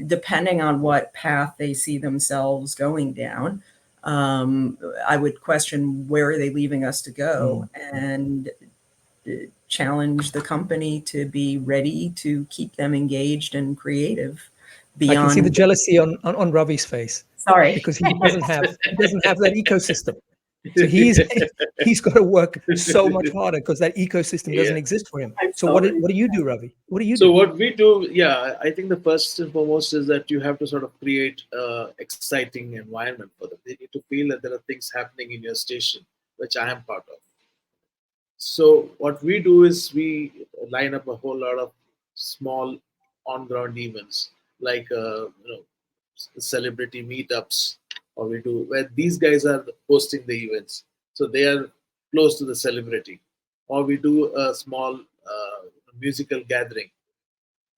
depending on what path they see themselves going down, I would question, where are they leaving us to go, and challenge the company to be ready to keep them engaged and creative. Beyond, I can see the jealousy on Ravi's face. Sorry, because he doesn't have that ecosystem. So he's got to work so much harder because that ecosystem doesn't exist for him. So what do you do, Ravi? What do you do? So what we do, I think the first and foremost is that you have to sort of create an exciting environment for them. They need to feel that there are things happening in your station, which I am part of. So what we do is we line up a whole lot of small on-ground events like celebrity meetups, or we do where these guys are hosting the events, so they are close to the celebrity, or we do a small musical gathering.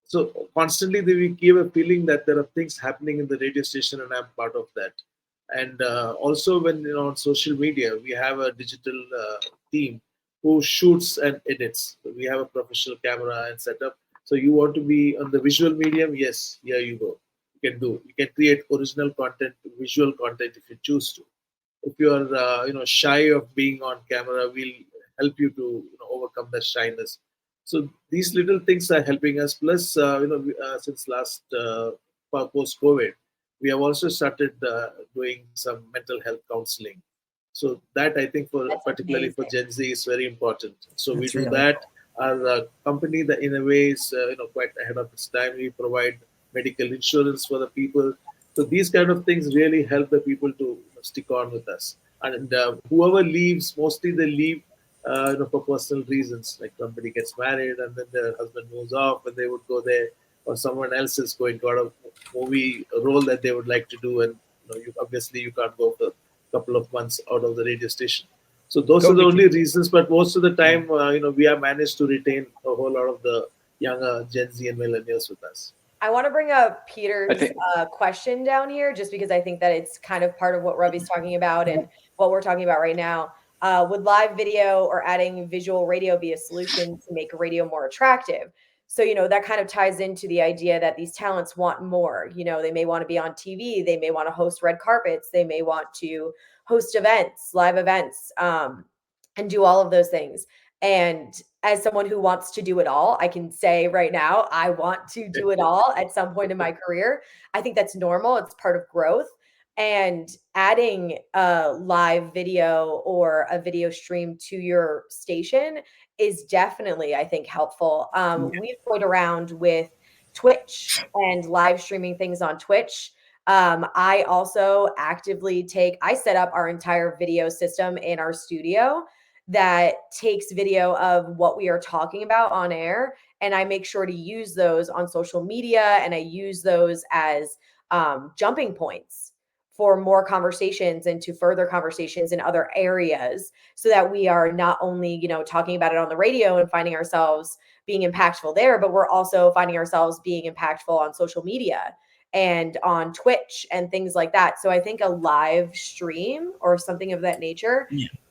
So constantly we give a feeling that there are things happening in the radio station, and I'm part of that. And also, when on social media, we have a digital team who shoots and edits. So we have a professional camera and setup. So you want to be on the visual medium? Yes, here you go. You can do. You can create original content, visual content if you choose to. If you are shy of being on camera, we'll help you to overcome that shyness. So these little things are helping us. Plus, since last post COVID, we have also started doing some mental health counseling. So that, I think, for That's particularly for amazing. Gen Z, is very important. So we That's do really that. Our company, that in a way is quite ahead of its time. We provide medical insurance for the people. So these kind of things really help the people to stick on with us. And whoever leaves, mostly they leave for personal reasons. Like somebody gets married and then their husband moves off, and they would go there, or someone else is going to a movie role that they would like to do, and you obviously you can't go for a couple of months out of the radio station. So those are the only reasons. But most of the time, we have managed to retain a whole lot of the younger Gen Z and millennials with us. I want to bring up Peter's question down here, just because I think that it's kind of part of what Ravi's talking about and what we're talking about right now. Would live video or adding visual radio be a solution to make radio more attractive? So, that kind of ties into the idea that these talents want more. They may want to be on TV. They may want to host red carpets. They may want to host events, live events, and do all of those things. And as someone who wants to do it all, I can say right now, I want to do it all at some point in my career. I think that's normal. It's part of growth. And adding a live video or a video stream to your station is definitely, I think, helpful. We've played around with Twitch and live streaming things on Twitch. I also I set up our entire video system in our studio that takes video of what we are talking about on air. And I make sure to use those on social media, and I use those as jumping points for more conversations and to further conversations in other areas, so that we are not only, talking about it on the radio and finding ourselves being impactful there, but we're also finding ourselves being impactful on social media and on Twitch and things like that. So I think a live stream or something of that nature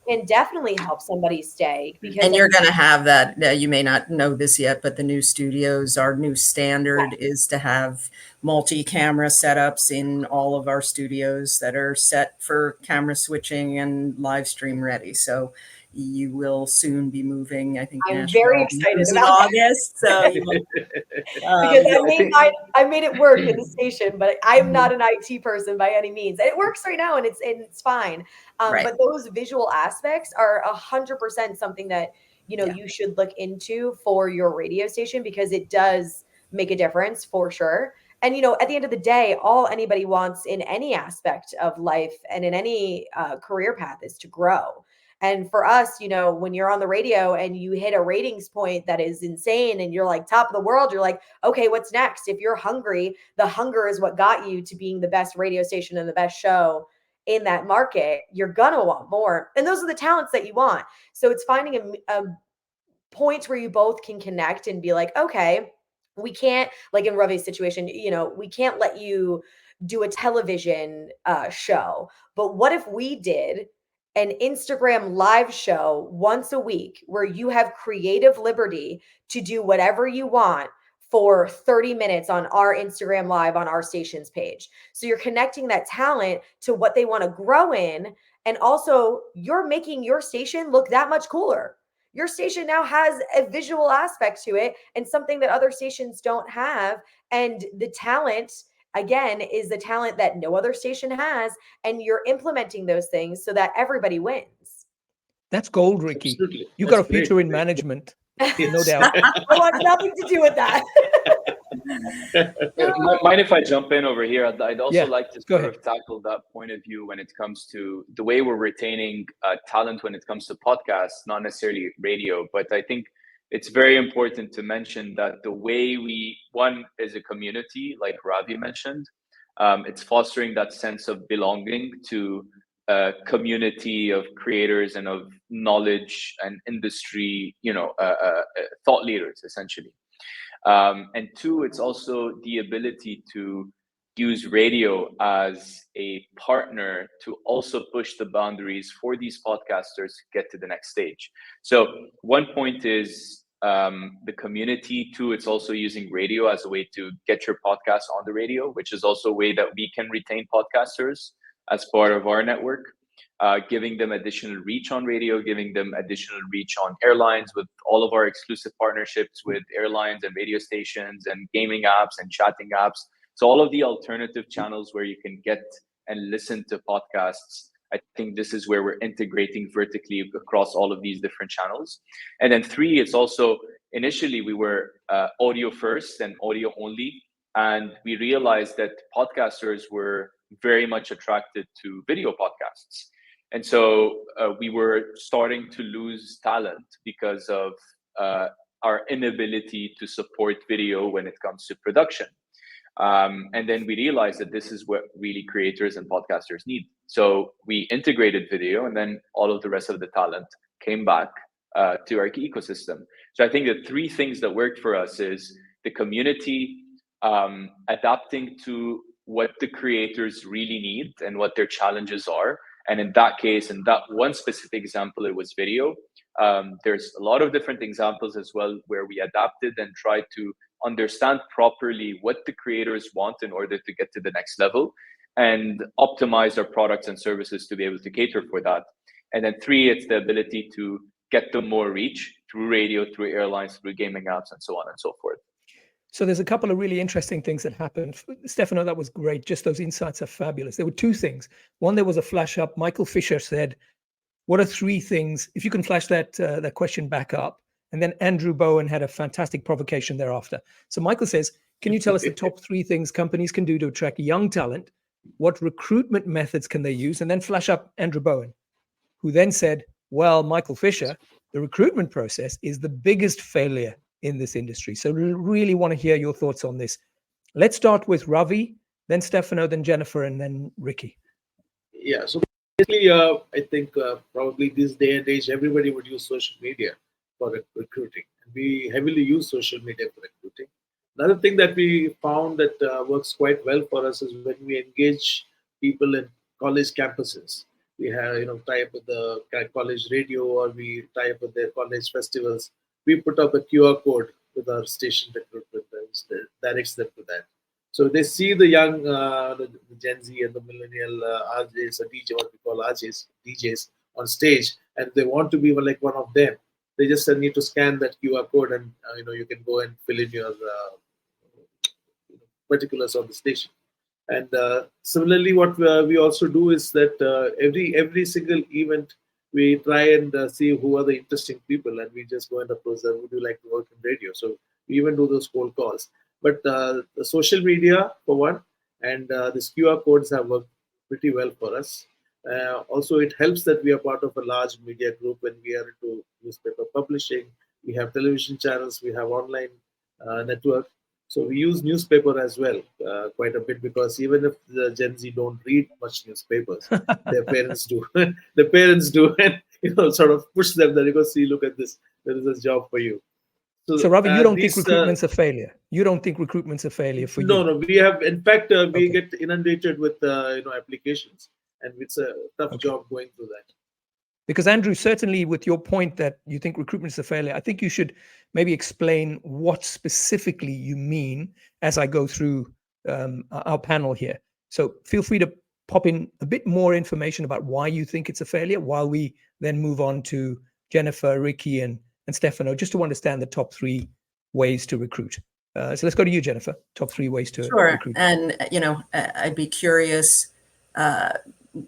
can definitely help somebody stay. And you're going to have that. You may not know this yet, but the new studios, our new standard is to have multi-camera setups in all of our studios that are set for camera switching and live stream ready. So you will soon be moving. I think I'm very excited about August. So because I made it work in the station, but I'm not an IT person by any means. And it works right now, and it's fine. But those visual aspects are 100% something that you should look into for your radio station, because it does make a difference for sure. And at the end of the day, all anybody wants in any aspect of life and in any career path is to grow. And for us, when you're on the radio and you hit a ratings point that is insane and you're like top of the world, you're like, okay, what's next? If you're hungry, the hunger is what got you to being the best radio station and the best show in that market. You're gonna want more. And those are the talents that you want. So it's finding a point where you both can connect and be like, okay, we can't, like in Ravi's situation, we can't let you do a television show. But what if we did an Instagram live show once a week where you have creative liberty to do whatever you want for 30 minutes on our Instagram live on our station's page? So you're connecting that talent to what they want to grow in. And also you're making your station look that much cooler. Your station now has a visual aspect to it and something that other stations don't have. And the talent, again, is the talent that no other station has, and you're implementing those things so that everybody wins. That's gold, Ricki. Absolutely. You got a future in management, no doubt. I want nothing to do with that. Mind if I jump in over here? I'd also like to sort of tackle that point of view when it comes to the way we're retaining talent when it comes to podcasts, not necessarily radio, but I think it's very important to mention that the way one is a community, like Ravi mentioned, it's fostering that sense of belonging to a community of creators and of knowledge and industry, thought leaders, essentially. And two, it's also the ability to use radio as a partner to also push the boundaries for these podcasters to get to the next stage. So one point is the community. Two, it's also using radio as a way to get your podcast on the radio, which is also a way that we can retain podcasters as part of our network, giving them additional reach on radio, giving them additional reach on airlines with all of our exclusive partnerships with airlines and radio stations and gaming apps and chatting apps. So all of the alternative channels where you can get and listen to podcasts, I think this is where we're integrating vertically across all of these different channels. And then three, it's also, initially we were audio first and audio only. And we realized that podcasters were very much attracted to video podcasts. And so we were starting to lose talent because of our inability to support video when it comes to production. And then we realized that this is what really creators and podcasters need. So we integrated video, and then all of the rest of the talent came back to our ecosystem. So I think the three things that worked for us is the community adapting to what the creators really need and what their challenges are. And in that case, in that one specific example, it was video. There's a lot of different examples as well where we adapted and tried to understand properly what the creators want in order to get to the next level and optimize our products and services to be able to cater for that. And then three, it's the ability to get them more reach through radio, through airlines, through gaming apps, and so on and so forth. So there's a couple of really interesting things that happened. Stefano, that was great. Just those insights are fabulous. There were two things. One, there was a flash up. Michael Fisher said, what are three things? If you can flash that question back up. And then Andrew Bowen had a fantastic provocation thereafter. So Michael says, can you tell us the top three things companies can do to attract young talent? What recruitment methods can they use? And then flash up Andrew Bowen, who then said, well, Michael Fisher, the recruitment process is the biggest failure in this industry. So we really want to hear your thoughts on this. Let's start with Ravi, then Stefano, then Jennifer, and then Ricki. Yeah, so basically, I think probably this day and age, everybody would use social media for recruiting. We heavily use social media for recruiting. Another thing that we found that works quite well for us is when we engage people in college campuses. We have, tie up with the college radio, or we tie up with their college festivals. We put up a QR code with our station recruitment that directs them to that. So they see the young, the Gen Z and the millennial RJs, or DJ, what we call RJs, DJs on stage, and they want to be like one of them. They just need to scan that QR code, and you can go and fill in your particulars on the station. And similarly, what we also do is that every single event, we try and see who are the interesting people, and we just go and approach them. Would you like to work in radio? So we even do those cold calls. But the social media, for one, and these QR codes have worked pretty well for us. Also, it helps that we are part of a large media group, and we are into newspaper publishing. We have television channels. We have online network. So we use newspaper as well quite a bit, because even if the Gen Z don't read much newspapers, their parents do. The parents do, and sort of push them that, see, look at this. There is a job for you. So Ravi, you don't think recruitment's a failure? You don't think recruitment's a failure for you? No. We have, in fact, we get inundated with applications, and it's a tough job going through that. Because Andrew, certainly with your point that you think recruitment is a failure, I think you should maybe explain what specifically you mean as I go through our panel here. So feel free to pop in a bit more information about why you think it's a failure, while we then move on to Jennifer, Ricki, and Stefano, just to understand the top three ways to recruit. So let's go to you, Jennifer. Top three ways to recruit. And I'd be curious,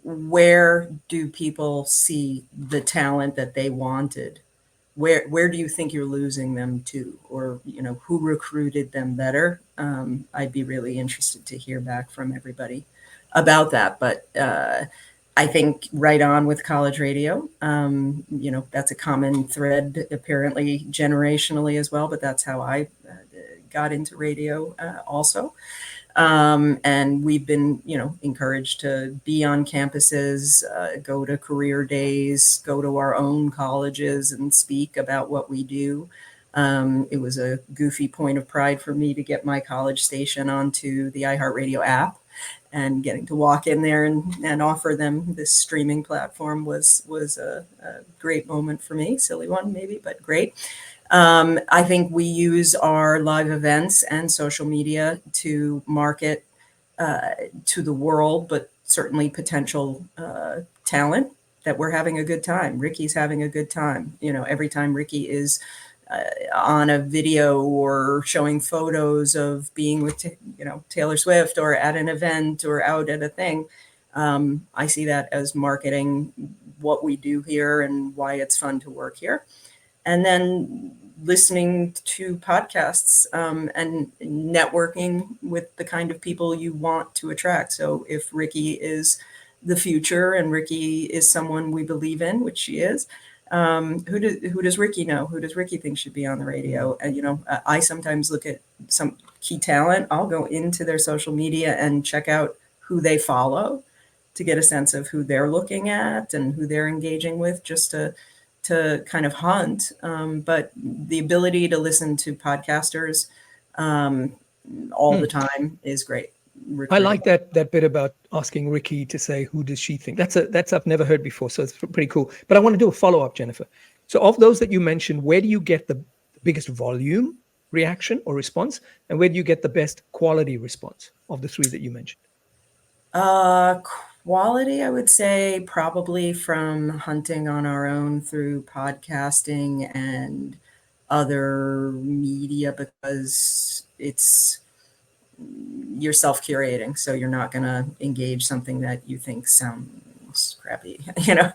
where do people see the talent that they wanted? Where do you think you're losing them to? Or, who recruited them better? I'd be really interested to hear back from everybody about that. But I think right on with college radio. You know, that's a common thread, apparently generationally as well, but that's how I got into radio also. And we've been, you know, encouraged to be on campuses, go to career days, go to our own colleges and speak about what we do. It was a goofy point of pride for me to get my college station onto the iHeartRadio app, and getting to walk in there and offer them this streaming platform was a great moment for me. Silly one, maybe, but great. I think we use our live events and social media to market to the world, but certainly potential talent, that we're having a good time. Ricki's having a good time. You know, every time Ricki is on a video or showing photos of being with, you know, Taylor Swift, or at an event or out at a thing, I see that as marketing what we do here and why it's fun to work here. And then listening to podcasts and networking with the kind of people you want to attract. So if Ricki is the future and Ricki is someone we believe in, which she is, who does Ricki know? Who does Ricki think should be on the radio? And, you know, I sometimes look at some key talent. I'll go into their social media and check out who they follow to get a sense of who they're looking at and who they're engaging with, just to kind of hunt. But the ability to listen to podcasters all the time is great. I like that bit about asking Ricki to say, who does she think? That's I've never heard before, so it's pretty cool. But I want to do a follow-up, Jennifer. So of those that you mentioned, where do you get the biggest volume reaction or response, and where do you get the best quality response of the three that you mentioned? Quality, I would say probably from hunting on our own through podcasting and other media, because you're self-curating, so you're not going to engage something that you think sounds crappy. You know,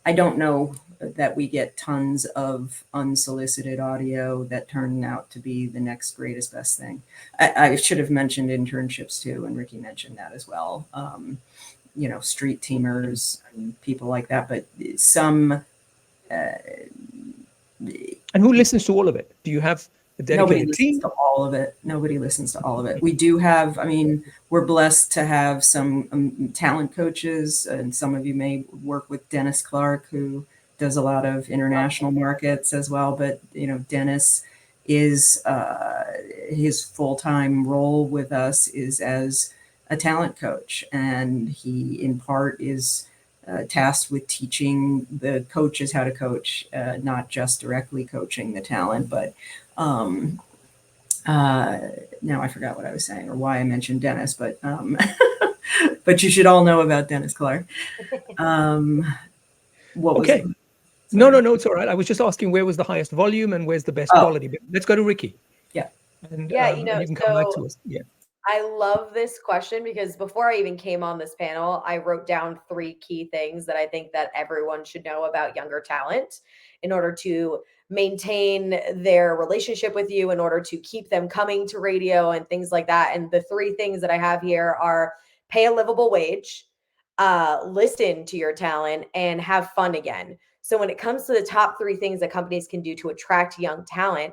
I don't know that we get tons of unsolicited audio that turn out to be the next greatest best thing. I should have mentioned internships too, and Ricki mentioned that as well. You know, street teamers and people like that, but some. And who listens to all of it? Do you have a dedicated team? Nobody listens to all of it. Nobody listens to all of it. We do have, I mean, we're blessed to have some talent coaches, and some of you may work with Dennis Clark, who does a lot of international markets as well. But, you know, Dennis is, his full-time role with us is as a talent coach. And he, in part, is tasked with teaching the coaches how to coach, not just directly coaching the talent, but now I forgot what I was saying or why I mentioned Dennis, but but you should all know about Dennis Clark. What was okay. No, it's all right. I was just asking where was the highest volume and where's the best quality. But let's go to Ricki. Yeah. And, you know, and you can come back to us. Yeah. I love this question because before I even came on this panel, I wrote down 3 key things that I think that everyone should know about younger talent in order to maintain their relationship with you, in order to keep them coming to radio and things like that. And the 3 things that I have here are pay a livable wage, listen to your talent, and have fun again. So when it comes to the top 3 things that companies can do to attract young talent,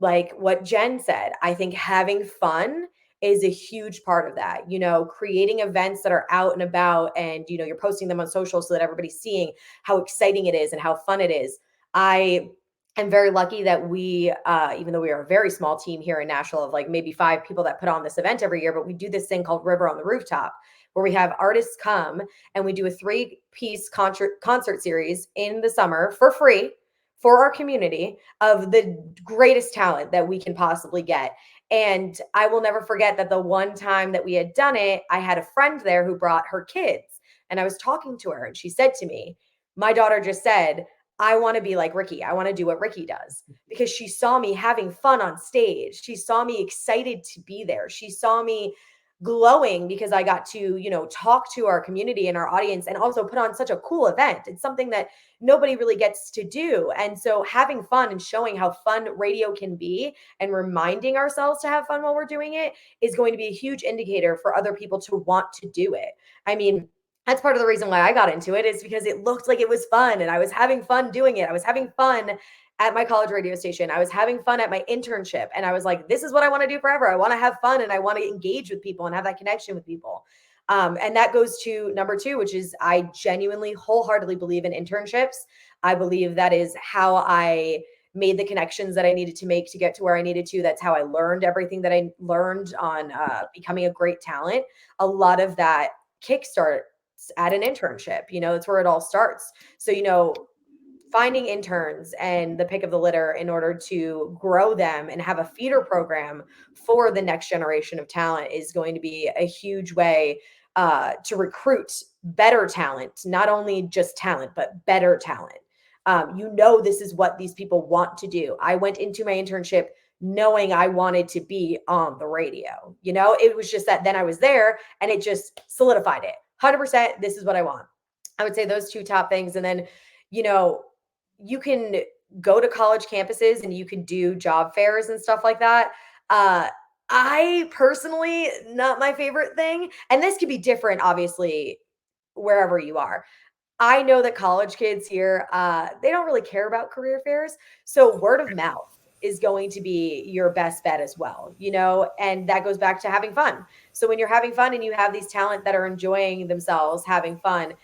like what Jen said, I think having fun is a huge part of that. You know, creating events that are out and about, and, you know, you're posting them on social so that everybody's seeing how exciting it is and how fun it is. I am very lucky that we, even though we are a very small team here in Nashville of like maybe 5 people that put on this event every year, but we do this thing called River on the Rooftop, where we have artists come and we do a 3-piece concert series in the summer for free for our community of the greatest talent that we can possibly get. And I will never forget that the one time that we had done it, I had a friend there who brought her kids, and I was talking to her and she said to me, my daughter just said, I want to be like Ricki. I want to do what Ricki does, because she saw me having fun on stage. She saw me excited to be there. She saw me glowing because I got to, talk to our community and our audience and also put on such a cool event. It's something that nobody really gets to do. And so having fun and showing how fun radio can be and reminding ourselves to have fun while we're doing it is going to be a huge indicator for other people to want to do it. I mean, that's part of the reason why I got into it, is because it looked like it was fun and I was having fun doing it. I was having fun at my college radio station. I was having fun at my internship, and I was like, this is what I want to do forever. I want to have fun and I want to engage with people and have that connection with people. And that goes to number 2, which is I genuinely wholeheartedly believe in internships. I believe that is how I made the connections that I needed to make to get to where I needed to. That's how I learned everything that I learned on becoming a great talent. A lot of that kickstarts at an internship, that's where it all starts. So, finding interns and the pick of the litter in order to grow them and have a feeder program for the next generation of talent is going to be a huge way to recruit better talent, not only just talent, but better talent. This is what these people want to do. I went into my internship knowing I wanted to be on the radio. It was just that then I was there and it just solidified it. 100%, this is what I want. I would say those 2 top things. And then, you can go to college campuses and you can do job fairs and stuff like that. I personally, not my favorite thing. And this could be different, obviously, wherever you are. I know that college kids here, they don't really care about career fairs. So word of mouth is going to be your best bet as well, and that goes back to having fun. So when you're having fun and you have these talent that are enjoying themselves, having fun,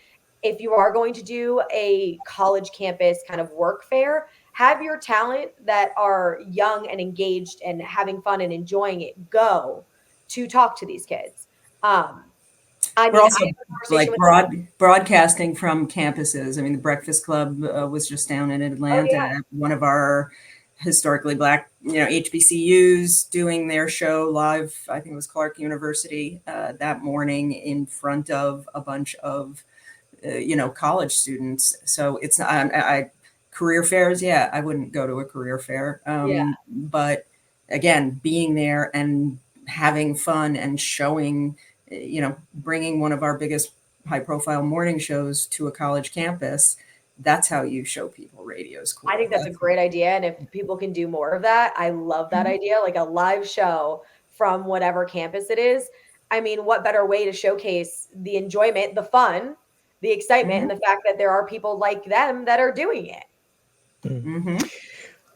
if you are going to do a college campus kind of work fair, have your talent that are young and engaged and having fun and enjoying it go to talk to these kids. We're also like broadcasting from campuses. I mean, the Breakfast Club was just down in Atlanta. One of our historically Black, HBCUs doing their show live. I think it was Clark University that morning in front of a bunch of college students. So it's career fairs. Yeah, I wouldn't go to a career fair. But again, being there and having fun and showing, bringing one of our biggest high profile morning shows to a college campus. That's how you show people radio is cool. I think that's a great idea. And if people can do more of that, I love that idea. Like a live show from whatever campus it is. I mean, what better way to showcase the enjoyment, the fun, the excitement, and the fact that there are people like them that are doing it.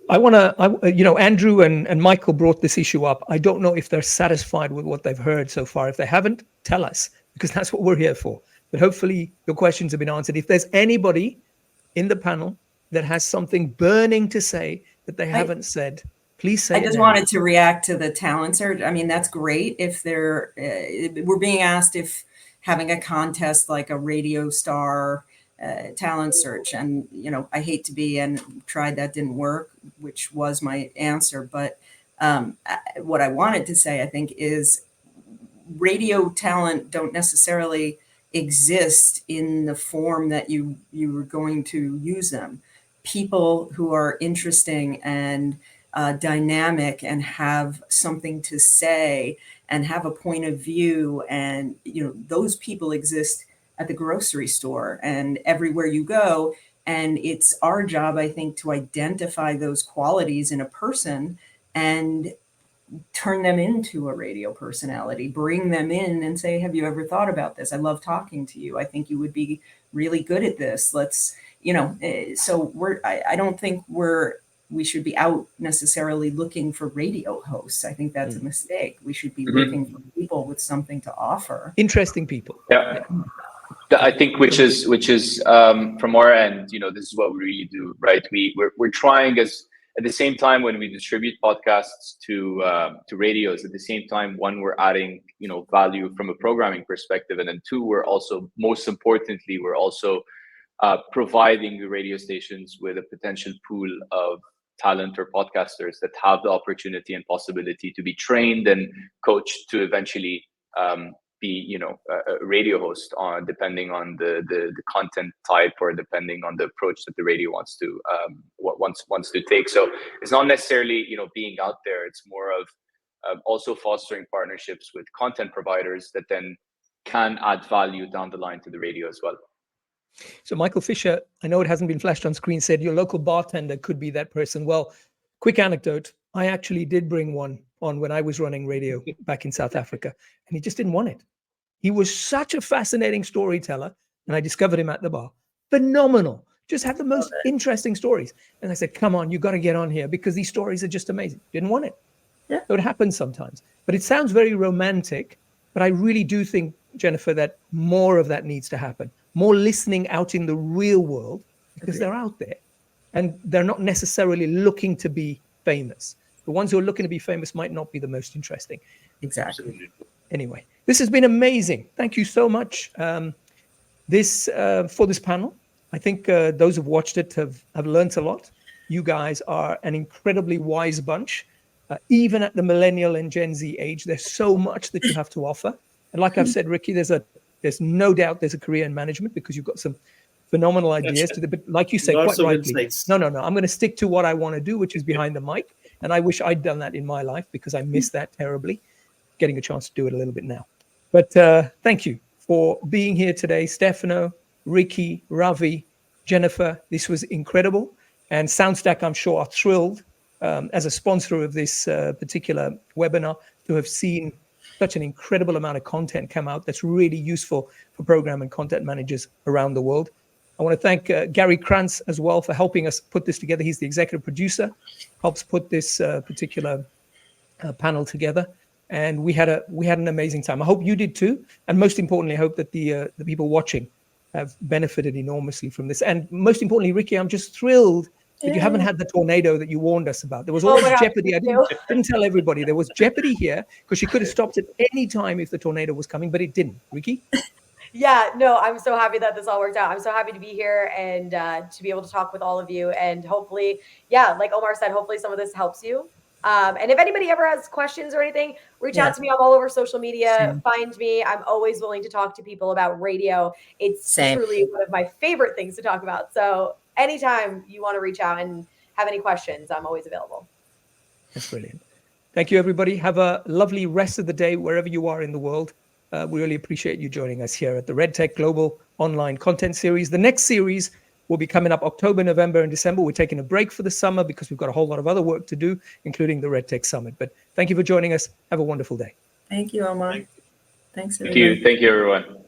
I want to, Andrew and Michael brought this issue up. I don't know if they're satisfied with what they've heard so far. If they haven't, tell us, because that's what we're here for. But hopefully your questions have been answered. If there's anybody in the panel that has something burning to say that they haven't said, please say it. I just wanted to react to the talent search. I mean, that's great. If we're being asked if having a contest like a radio star talent search, and I hate to be, and tried, that didn't work, which was my answer. But what I wanted to say, I think, is radio talent don't necessarily exist in the form that you were going to use them. People who are interesting and dynamic and have something to say and have a point of view, and those people exist at the grocery store and everywhere you go. And it's our job, I think, to identify those qualities in a person and turn them into a radio personality, bring them in and say, have you ever thought about this? I love talking to you. I think you would be really good at this. Let's, so I don't think we should be out necessarily looking for radio hosts. I think that's a mistake. We should be looking for people with something to offer. Interesting people. Yeah. I think which is from our end, this is what we really do, right? We're trying, as at the same time when we distribute podcasts to radios, at the same time, one, we're adding value from a programming perspective, and then two, we're also, most importantly, we're also providing the radio stations with a potential pool of talent or podcasters that have the opportunity and possibility to be trained and coached to eventually be a radio host, depending on the content type or depending on the approach that the radio wants to take. So it's not necessarily being out there. It's more of also fostering partnerships with content providers that then can add value down the line to the radio as well. So Michael Fisher, I know it hasn't been flashed on screen, said your local bartender could be that person. Well, quick anecdote. I actually did bring one on when I was running radio back in South Africa, and he just didn't want it. He was such a fascinating storyteller, and I discovered him at the bar. Phenomenal. Just had the most interesting stories. And I said, come on, you got to get on here because these stories are just amazing. Didn't want it. Yeah. So it happens sometimes. But it sounds very romantic, but I really do think, Jennifer, that more of that needs to happen. More listening out in the real world because they're out there and they're not necessarily looking to be famous. The ones who are looking to be famous might not be the most interesting. Exactly. Anyway, this has been amazing. Thank you so much for this panel. I think those who've watched it have learned a lot. You guys are an incredibly wise bunch. Even at the millennial and Gen Z age, there's so much that you have to offer. And like I've said, Ricki, there's no doubt there's a career in management because you've got some phenomenal ideas. But like you say, quite rightly, no, I'm going to stick to what I want to do, which is behind the mic. And I wish I'd done that in my life because I miss that terribly. Getting a chance to do it a little bit now. But thank you for being here today, Stefano, Ricki, Ravi, Jennifer. This was incredible. And Soundstack, I'm sure, are thrilled as a sponsor of this particular webinar to have seen such an incredible amount of content come out that's really useful for program and content managers around the world. I want to thank Gary Krantz as well for helping us put this together. He's the executive producer, helps put this particular panel together. And we had an amazing time. I hope you did too. And most importantly, I hope that the people watching have benefited enormously from this. And most importantly, Ricki, I'm just thrilled that you haven't had the tornado that you warned us about. There was always jeopardy. I didn't tell everybody. There was jeopardy here because she could have stopped at any time if the tornado was coming, but it didn't. Ricki? Yeah, no, I'm so happy that this all worked out. I'm so happy to be here and to be able to talk with all of you. And hopefully, like Omar said, hopefully some of this helps you. And if anybody ever has questions or anything, reach out to me. I'm all over social media. Find me. I'm always willing to talk to people about radio. It's truly one of my favorite things to talk about. So anytime you want to reach out and have any questions, I'm always available. That's brilliant. Thank you, everybody. Have a lovely rest of the day wherever you are in the world. We really appreciate you joining us here at the RedTech Global Online Content Series. The next series will be coming up October, November, and December. We're taking a break for the summer because we've got a whole lot of other work to do, including the RedTech Summit. But thank you for joining us. Have a wonderful day. Thank you, Omar. Thanks, everyone. Thank you, everyone.